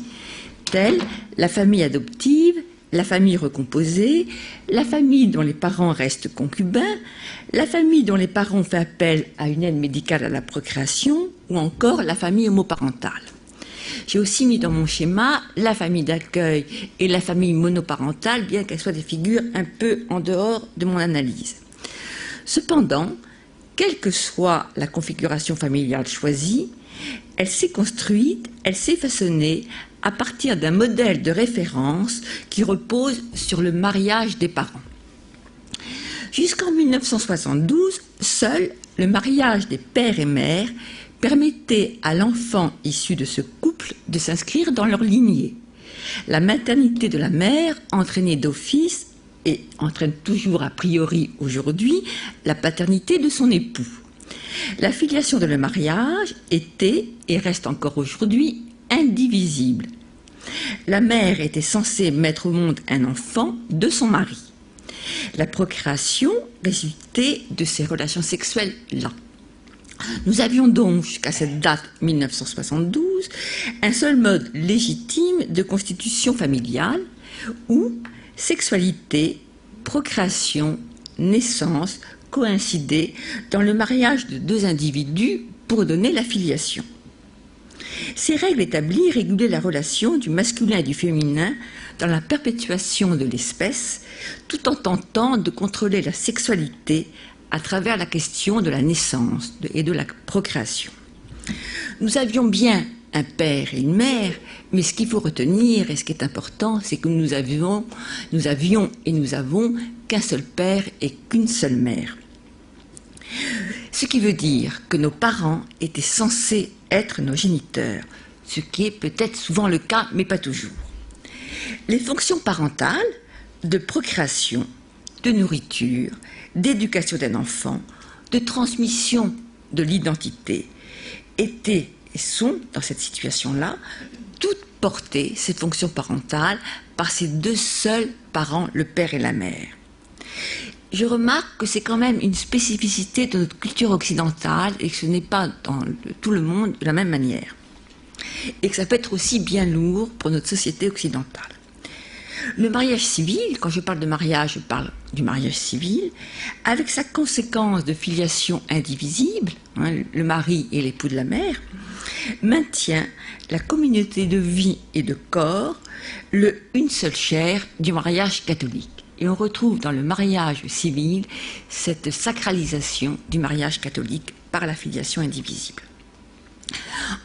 telles la famille adoptive, la famille recomposée, la famille dont les parents restent concubins, la famille dont les parents font appel à une aide médicale à la procréation, ou encore la famille homoparentale. J'ai aussi mis dans mon schéma la famille d'accueil et la famille monoparentale, bien qu'elles soient des figures un peu en dehors de mon analyse. Cependant, quelle que soit la configuration familiale choisie, elle s'est construite, elle s'est façonnée à partir d'un modèle de référence qui repose sur le mariage des parents. Jusqu'en 1972, seul le mariage des pères et mères permettait à l'enfant issu de ce couple de s'inscrire dans leur lignée. La maternité de la mère entraînait d'office, et entraîne toujours a priori aujourd'hui, la paternité de son époux. La filiation de le mariage était, et reste encore aujourd'hui, indivisible. La mère était censée mettre au monde un enfant de son mari. La procréation résultait de ces relations sexuelles-là. Nous avions donc, jusqu'à cette date 1972, un seul mode légitime de constitution familiale où sexualité, procréation, naissance coïncidaient dans le mariage de deux individus pour donner la filiation. Ces règles établies régulaient la relation du masculin et du féminin dans la perpétuation de l'espèce, tout en tentant de contrôler la sexualité à travers la question de la naissance et de la procréation. Nous avions bien un père et une mère, mais ce qu'il faut retenir et ce qui est important, c'est que nous avions et nous avons qu'un seul père et qu'une seule mère. Ce qui veut dire que nos parents étaient censés être nos géniteurs, ce qui est peut-être souvent le cas, mais pas toujours. Les fonctions parentales de procréation, de nourriture, d'éducation d'un enfant, de transmission de l'identité étaient et sont, dans cette situation-là, toutes portées, ces fonctions parentales, par ces deux seuls parents, le père et la mère. Je remarque que c'est quand même une spécificité de notre culture occidentale et que ce n'est pas dans tout le monde de la même manière. Et que ça peut être aussi bien lourd pour notre société occidentale. Le mariage civil, quand je parle de mariage, je parle du mariage civil, avec sa conséquence de filiation indivisible, le mari et l'époux de la mère, maintient la communauté de vie et de corps, une seule chair du mariage catholique. Et on retrouve dans le mariage civil cette sacralisation du mariage catholique par la filiation indivisible.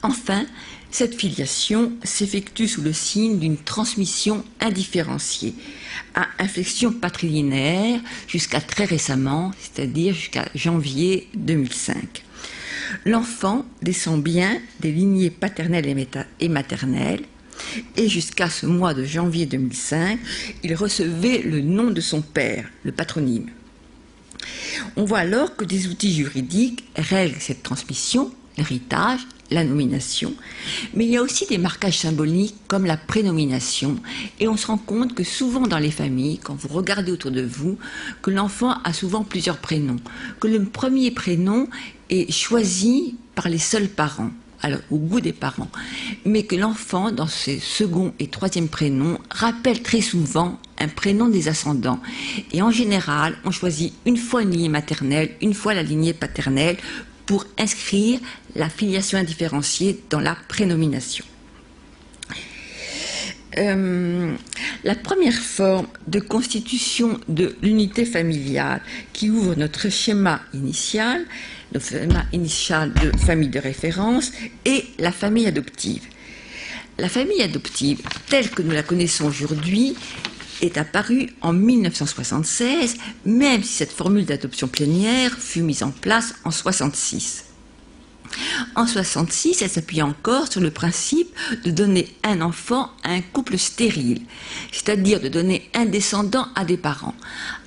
Enfin, cette filiation s'effectue sous le signe d'une transmission indifférenciée, à inflexion patrilinéaire jusqu'à très récemment, c'est-à-dire jusqu'à janvier 2005. L'enfant descend bien des lignées paternelles et maternelles, et jusqu'à ce mois de janvier 2005, il recevait le nom de son père, le patronyme. On voit alors que des outils juridiques règlent cette transmission, l'héritage, la nomination, mais il y a aussi des marquages symboliques comme la prénomination, et on se rend compte que souvent dans les familles, quand vous regardez autour de vous, que l'enfant a souvent plusieurs prénoms, que le premier prénom est choisi par les seuls parents, alors au goût des parents, mais que l'enfant, dans ses second et troisième prénoms, rappelle très souvent un prénom des ascendants. Et en général, on choisit une fois une lignée maternelle, une fois la lignée paternelle, pour inscrire la filiation indifférenciée dans la prénomination. La première forme de constitution de l'unité familiale qui ouvre notre schéma initial de famille de référence est la famille adoptive. La famille adoptive, telle que nous la connaissons aujourd'hui, est apparue en 1976, même si cette formule d'adoption plénière fut mise en place en 1966. En 66, elle s'appuie encore sur le principe de donner un enfant à un couple stérile, c'est-à-dire de donner un descendant à des parents.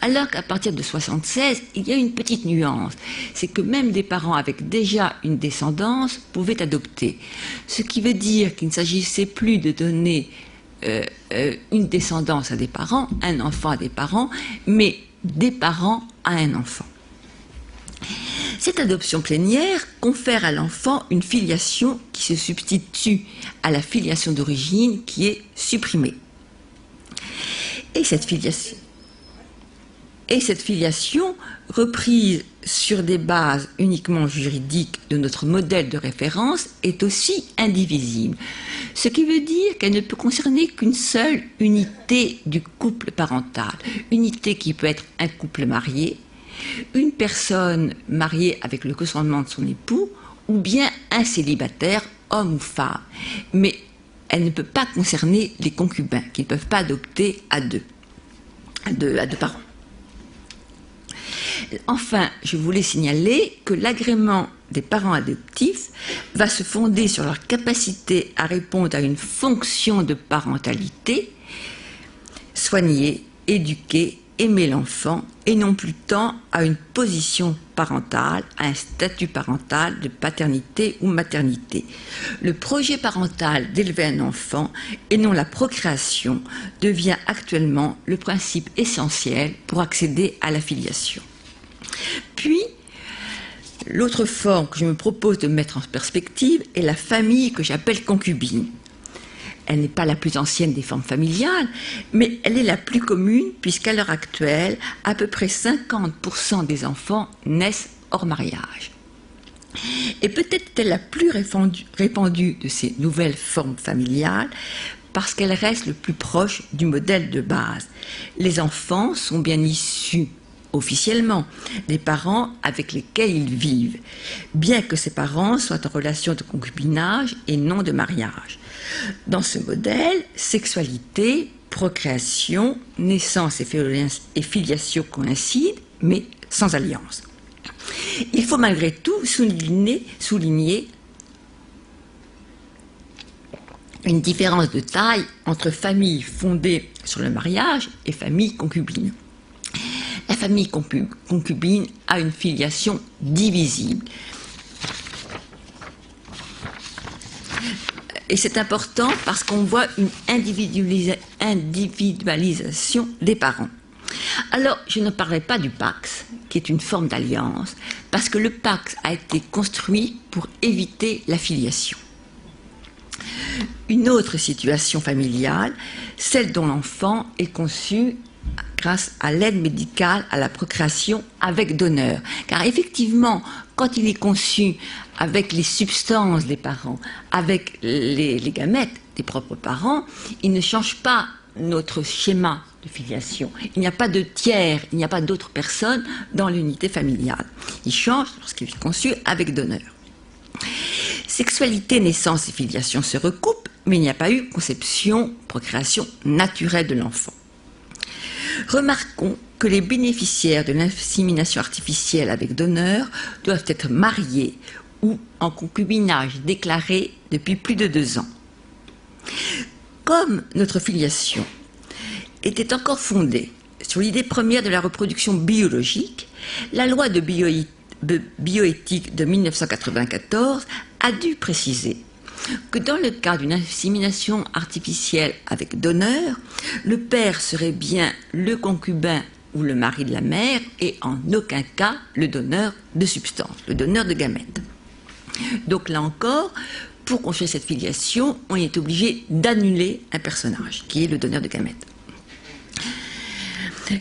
Alors qu'à partir de 76, il y a une petite nuance, c'est que même des parents avec déjà une descendance pouvaient adopter. Ce qui veut dire qu'il ne s'agissait plus de donner une descendance à des parents, un enfant à des parents, mais des parents à un enfant. Cette adoption plénière confère à l'enfant une filiation qui se substitue à la filiation d'origine qui est supprimée. Et cette filiation, reprise sur des bases uniquement juridiques de notre modèle de référence, est aussi indivisible. Ce qui veut dire qu'elle ne peut concerner qu'une seule unité du couple parental. Unité qui peut être un couple marié, une personne mariée avec le consentement de son époux, ou bien un célibataire, homme ou femme. Mais elle ne peut pas concerner les concubins, qui ne peuvent pas adopter à deux parents. Enfin, je voulais signaler que l'agrément des parents adoptifs va se fonder sur leur capacité à répondre à une fonction de parentalité, soigner, éduquer, aimer l'enfant, et non plus tant à une position parentale, à un statut parental de paternité ou maternité. Le projet parental d'élever un enfant, et non la procréation, devient actuellement le principe essentiel pour accéder à la filiation. Puis, l'autre forme que je me propose de mettre en perspective est la famille que j'appelle concubine. Elle n'est pas la plus ancienne des formes familiales, mais elle est la plus commune puisqu'à l'heure actuelle, à peu près 50% des enfants naissent hors mariage. Et peut-être est-elle la plus répandue de ces nouvelles formes familiales parce qu'elle reste le plus proche du modèle de base. Les enfants sont bien issus officiellement des parents avec lesquels ils vivent, bien que ces parents soient en relation de concubinage et non de mariage. Dans ce modèle, sexualité, procréation, naissance et filiation coïncident, mais sans alliance. Il faut malgré tout souligner une différence de taille entre famille fondée sur le mariage et famille concubine. La famille concubine a une filiation divisible. Et c'est important parce qu'on voit une individualisation des parents. Alors, je ne parlerai pas du Pacs, qui est une forme d'alliance, parce que le Pacs a été construit pour éviter la filiation. Une autre situation familiale, celle dont l'enfant est conçu grâce à l'aide médicale à la procréation avec donneur. Car effectivement, quand il est conçu avec les substances des parents, avec les gamètes des propres parents, il ne change pas notre schéma de filiation. Il n'y a pas de tiers, il n'y a pas d'autres personnes dans l'unité familiale. Il change lorsqu'il est conçu avec donneur. Sexualité, naissance et filiation se recoupent, mais il n'y a pas eu conception, procréation naturelle de l'enfant. Remarquons que les bénéficiaires de l'insémination artificielle avec donneur doivent être mariés ou en concubinage déclaré depuis plus de 2 ans. Comme notre filiation était encore fondée sur l'idée première de la reproduction biologique, la loi de bioéthique de 1994 a dû préciser que dans le cas d'une insémination artificielle avec donneur, le père serait bien le concubin ou le mari de la mère et en aucun cas le donneur de substance, le donneur de gamètes. Donc là encore, pour construire cette filiation, on est obligé d'annuler un personnage, qui est le donneur de gamètes.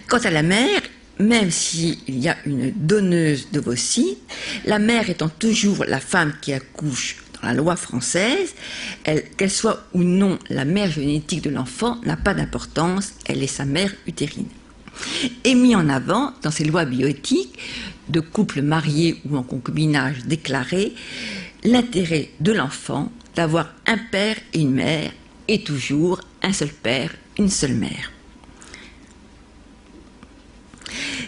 Quant à la mère, même s'il y a une donneuse d'ovocytes, la mère étant toujours la femme qui accouche dans la loi française, qu'elle soit ou non la mère génétique de l'enfant n'a pas d'importance, elle est sa mère utérine. Et mis en avant dans ces lois bioéthiques de couples mariés ou en concubinage déclaré, l'intérêt de l'enfant d'avoir un père et une mère et toujours un seul père, une seule mère.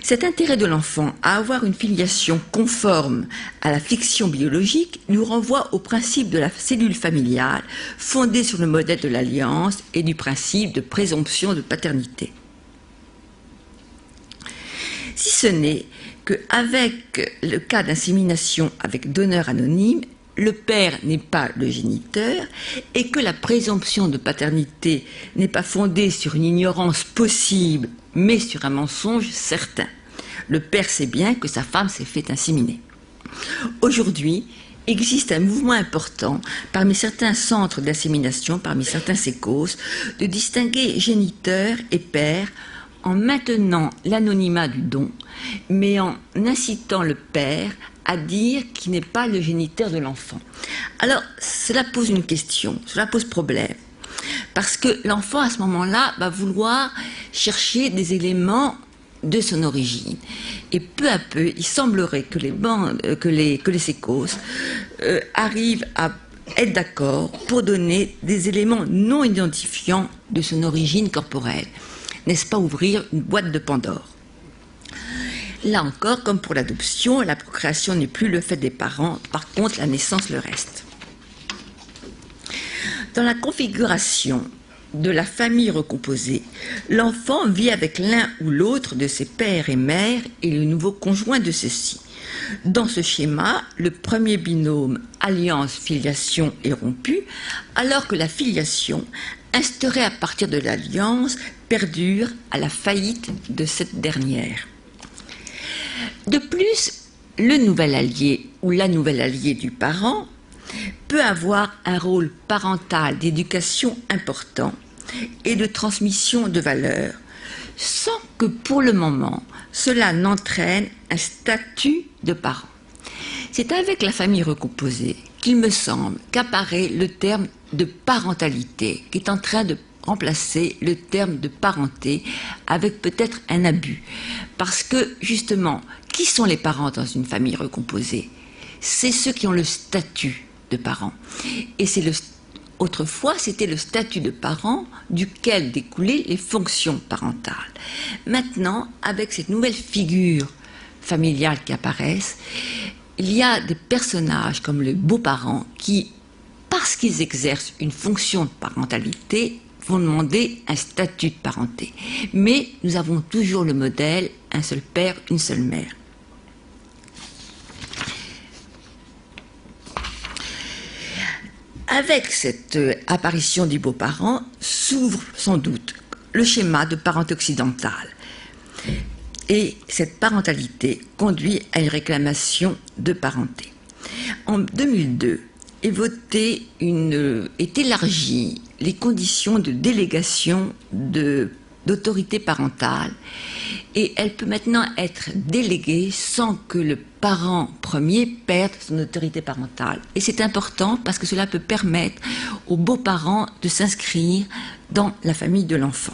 Cet intérêt de l'enfant à avoir une filiation conforme à la fiction biologique nous renvoie au principe de la cellule familiale fondée sur le modèle de l'alliance et du principe de présomption de paternité. Si ce n'est qu'avec le cas d'insémination avec donneur anonyme, le père n'est pas le géniteur et que la présomption de paternité n'est pas fondée sur une ignorance possible, mais sur un mensonge certain. Le père sait bien que sa femme s'est fait inséminer. Aujourd'hui, existe un mouvement important parmi certains centres d'insémination, parmi certains sécos, de distinguer géniteur et père en maintenant l'anonymat du don, mais en incitant le père à dire qu'il n'est pas le géniteur de l'enfant. Alors, cela pose une question, cela pose problème, parce que l'enfant, à ce moment-là, va vouloir chercher des éléments de son origine. Et peu à peu, il semblerait que les sécos arrivent à être d'accord pour donner des éléments non identifiants de son origine corporelle. N'est-ce pas ouvrir une boîte de Pandore? Là encore, comme pour l'adoption, la procréation n'est plus le fait des parents, par contre la naissance le reste. Dans la configuration de la famille recomposée, l'enfant vit avec l'un ou l'autre de ses pères et mères et le nouveau conjoint de ceux-ci. Dans ce schéma, le premier binôme alliance-filiation est rompu, alors que la filiation, instaurée à partir de l'alliance, perdure à la faillite de cette dernière. De plus, le nouvel allié ou la nouvelle alliée du parent peut avoir un rôle parental d'éducation important et de transmission de valeurs, sans que pour le moment cela n'entraîne un statut de parent. C'est avec la famille recomposée qu'il me semble qu'apparaît le terme de parentalité, qui est en train de remplacer le terme de parenté avec peut-être un abus. Parce que, justement, qui sont les parents dans une famille recomposée? C'est ceux qui ont le statut de parents. Et autrefois, c'était le statut de parent duquel découlaient les fonctions parentales. Maintenant, avec cette nouvelle figure familiale qui apparaissent, il y a des personnages comme les beaux-parents qui, parce qu'ils exercent une fonction de parentalité, vont demander un statut de parenté. Mais nous avons toujours le modèle, un seul père, une seule mère. Avec cette apparition du beau-parent s'ouvre sans doute le schéma de parenté occidentale. Et cette parentalité conduit à une réclamation de parenté. En 2002, est élargie les conditions de délégation d'autorité parentale et elle peut maintenant être déléguée sans que le parent premier perde son autorité parentale. Et c'est important parce que cela peut permettre aux beaux-parents de s'inscrire dans la famille de l'enfant.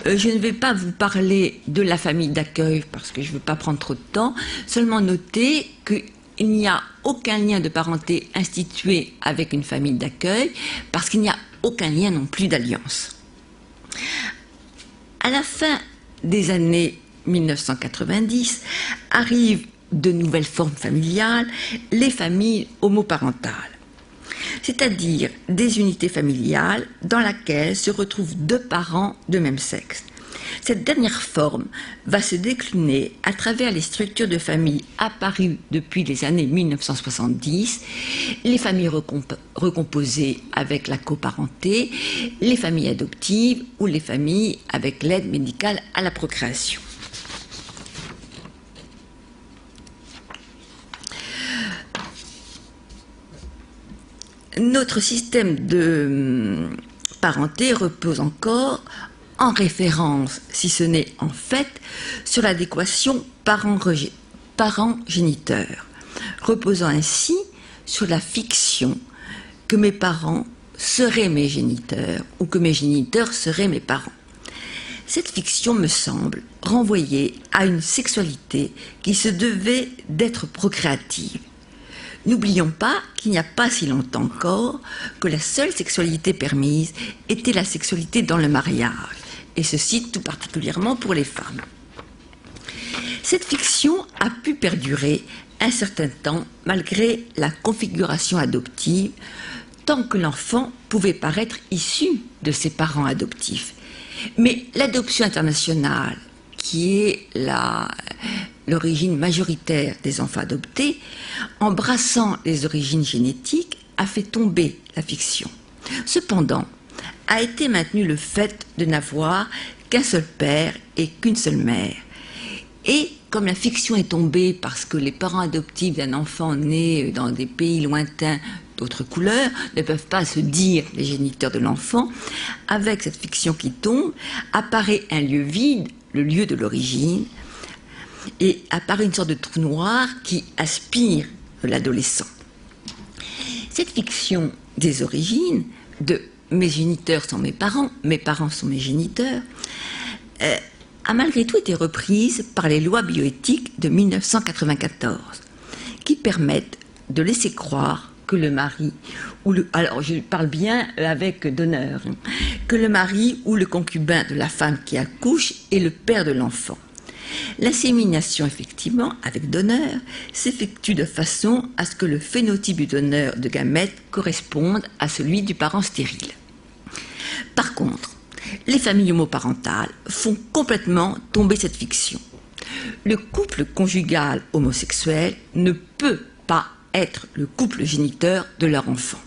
Je ne vais pas vous parler de la famille d'accueil parce que je ne veux pas prendre trop de temps, seulement noter qu'il n'y a aucun lien de parenté institué avec une famille d'accueil parce qu'il n'y a aucun lien non plus d'alliance. À la fin des années 1990, arrivent de nouvelles formes familiales, les familles homoparentales, c'est-à-dire des unités familiales dans lesquelles se retrouvent deux parents de même sexe. Cette dernière forme va se décliner à travers les structures de famille apparues depuis les années 1970, les familles recomposées avec la coparenté, les familles adoptives ou les familles avec l'aide médicale à la procréation. Notre système de parenté repose encore en référence, si ce n'est en fait, sur l'adéquation parent-géniteur, reposant ainsi sur la fiction que mes parents seraient mes géniteurs ou que mes géniteurs seraient mes parents. Cette fiction me semble renvoyer à une sexualité qui se devait d'être procréative. N'oublions pas qu'il n'y a pas si longtemps encore que la seule sexualité permise était la sexualité dans le mariage, et ceci tout particulièrement pour les femmes. Cette fiction a pu perdurer un certain temps malgré la configuration adoptive, tant que l'enfant pouvait paraître issu de ses parents adoptifs. Mais l'adoption internationale, qui est l'origine majoritaire des enfants adoptés, embrassant les origines génétiques, a fait tomber la fiction. Cependant, a été maintenu le fait de n'avoir qu'un seul père et qu'une seule mère. Et comme la fiction est tombée parce que les parents adoptifs d'un enfant né dans des pays lointains d'autres couleurs ne peuvent pas se dire les géniteurs de l'enfant, avec cette fiction qui tombe, apparaît un lieu vide, le lieu de l'origine, et apparaît une sorte de trou noir qui aspire l'adolescent. Cette fiction des origines, de mes géniteurs sont mes parents sont mes géniteurs, a malgré tout été reprise par les lois bioéthiques de 1994, qui permettent de laisser croire que le mari, alors je parle bien avec d'honneur, que le mari ou le concubin de la femme qui accouche est le père de l'enfant. L'insémination, effectivement, avec donneur, s'effectue de façon à ce que le phénotype du donneur de gamètes corresponde à celui du parent stérile. Par contre, les familles homoparentales font complètement tomber cette fiction. Le couple conjugal homosexuel ne peut pas être le couple géniteur de leur enfant,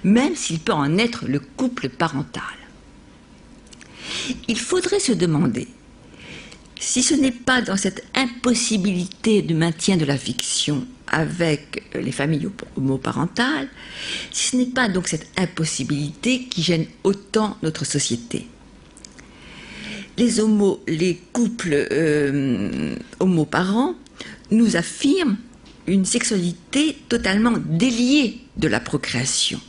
même s'il peut en être le couple parental. Il faudrait se demander si ce n'est pas dans cette impossibilité de maintien de la fiction avec les familles homoparentales, si ce n'est pas donc cette impossibilité qui gêne autant notre société. Les couples homoparents nous affirment une sexualité totalement déliée de la procréation.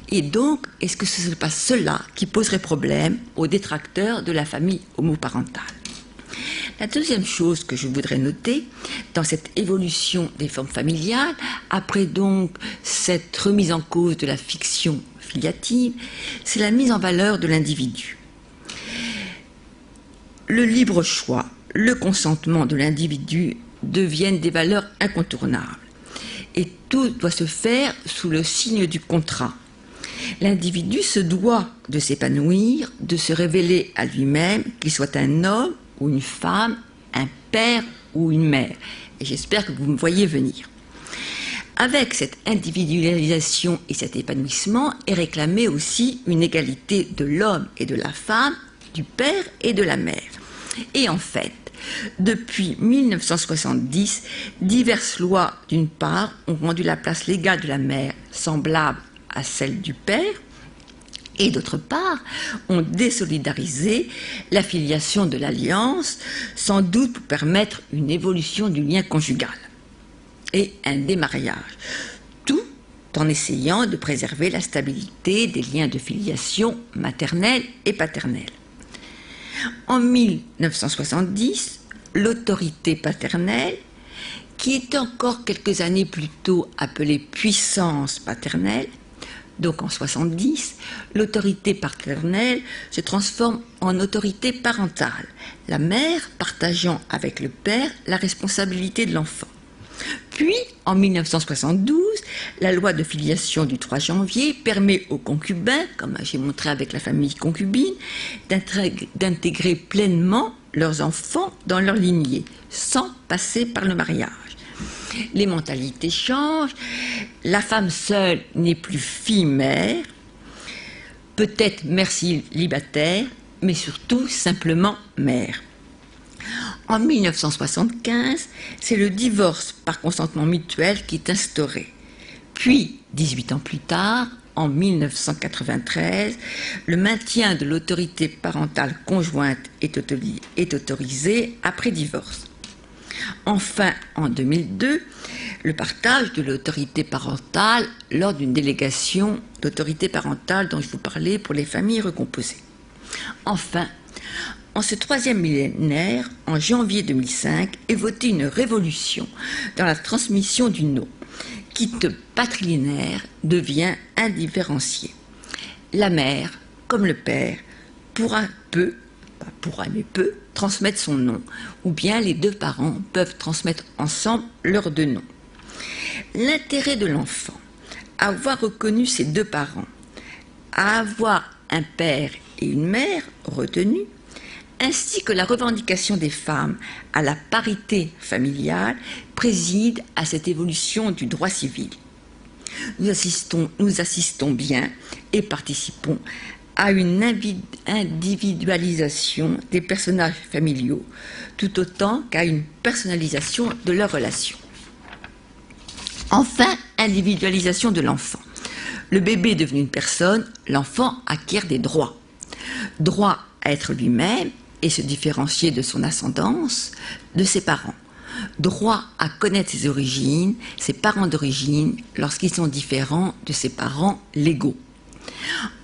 Et donc, est-ce que ce n'est pas cela qui poserait problème aux détracteurs de la famille homoparentale? La deuxième chose que je voudrais noter dans cette évolution des formes familiales, après donc cette remise en cause de la fiction filiative, c'est la mise en valeur de l'individu. Le libre choix, le consentement de l'individu deviennent des valeurs incontournables. Et tout doit se faire sous le signe du contrat. L'individu se doit de s'épanouir, de se révéler à lui-même, qu'il soit un homme ou une femme, un père ou une mère. Et j'espère que vous me voyez venir. Avec cette individualisation et cet épanouissement est réclamée aussi une égalité de l'homme et de la femme, du père et de la mère. Et en fait, depuis 1970, diverses lois, d'une part, ont rendu la place légale de la mère semblable à celle du père, et d'autre part, ont désolidarisé la filiation de l'alliance, sans doute pour permettre une évolution du lien conjugal et un démariage, tout en essayant de préserver la stabilité des liens de filiation maternelle et paternelle. En 1970, l'autorité paternelle, qui était encore quelques années plus tôt appelée puissance paternelle, donc en 70, l'autorité paternelle se transforme en autorité parentale, la mère partageant avec le père la responsabilité de l'enfant. Puis, en 1972, la loi de filiation du 3 janvier permet aux concubins, comme j'ai montré avec la famille concubine, d'intégrer pleinement leurs enfants dans leur lignée, sans passer par le mariage. Les mentalités changent, la femme seule n'est plus fille-mère, peut-être mère célibataire, mais surtout simplement mère. En 1975, c'est le divorce par consentement mutuel qui est instauré. Puis, 18 ans plus tard, en 1993, le maintien de l'autorité parentale conjointe est autorisé après divorce. Enfin, en 2002, le partage de l'autorité parentale lors d'une délégation d'autorité parentale dont je vous parlais pour les familles recomposées. Enfin, en ce troisième millénaire, en janvier 2005, est votée une révolution dans la transmission du nom, qui de patrilinéaire devient indifférencié. La mère, comme le père, pourra peu, pas pourra mais peut, transmettre son nom, ou bien les deux parents peuvent transmettre ensemble leurs deux noms. L'intérêt de l'enfant à avoir reconnu ses deux parents, à avoir un père et une mère reconnus, ainsi que la revendication des femmes à la parité familiale préside à cette évolution du droit civil. Nous assistons bien et participons à une individualisation des personnages familiaux, tout autant qu'à une personnalisation de leurs relations. Enfin, individualisation de l'enfant. Le bébé est devenu une personne, l'enfant acquiert des droits. Droit à être lui-même et se différencier de son ascendance, de ses parents. Droit à connaître ses origines, ses parents d'origine, lorsqu'ils sont différents de ses parents légaux.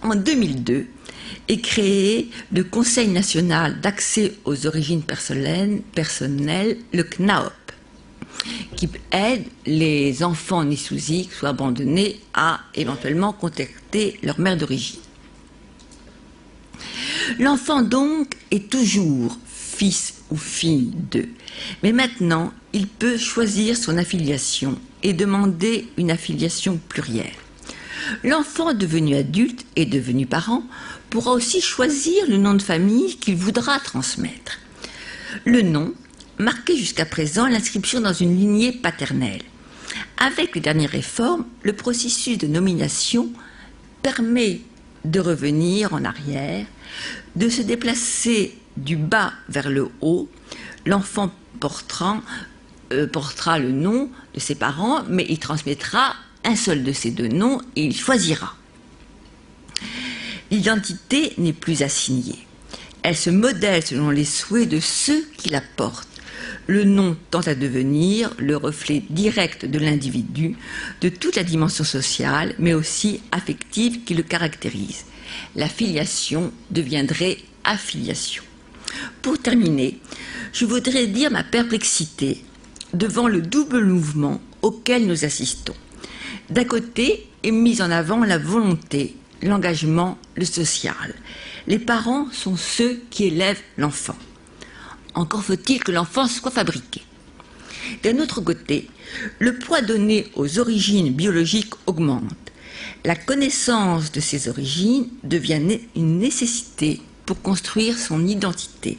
En 2002 est créé le Conseil national d'accès aux origines personnelles, le CNAOP, qui aide les enfants nés sous X ou abandonnés à éventuellement contacter leur mère d'origine. L'enfant donc est toujours fils ou fille d'eux, mais maintenant il peut choisir son affiliation et demander une affiliation plurielle. L'enfant devenu adulte et devenu parent pourra aussi choisir le nom de famille qu'il voudra transmettre. Le nom marquait jusqu'à présent l'inscription dans une lignée paternelle. Avec les dernières réformes, le processus de nomination permet de revenir en arrière, de se déplacer du bas vers le haut. L'enfant portera le nom de ses parents, mais il transmettra un seul de ces deux noms et il choisira. L'identité n'est plus assignée. Elle se modèle selon les souhaits de ceux qui la portent. Le nom tend à devenir le reflet direct de l'individu, de toute la dimension sociale, mais aussi affective qui le caractérise. La filiation deviendrait affiliation. Pour terminer, je voudrais dire ma perplexité devant le double mouvement auquel nous assistons. D'un côté est mise en avant la volonté, l'engagement, le social. Les parents sont ceux qui élèvent l'enfant. Encore faut-il que l'enfant soit fabriqué. D'un autre côté, le poids donné aux origines biologiques augmente. La connaissance de ces origines devient une nécessité pour construire son identité.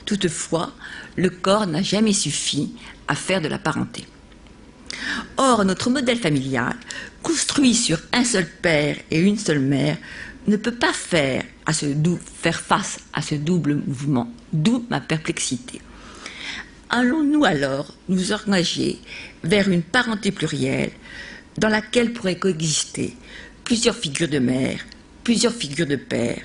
Toutefois, le corps n'a jamais suffi à faire de la parenté. Or, notre modèle familial, construit sur un seul père et une seule mère, ne peut pas faire face à ce double mouvement, d'où ma perplexité. Allons-nous alors nous engager vers une parenté plurielle dans laquelle pourraient coexister plusieurs figures de mère, plusieurs figures de père,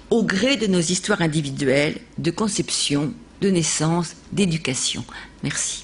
au gré de nos histoires individuelles de conception, de naissance, d'éducation. Merci.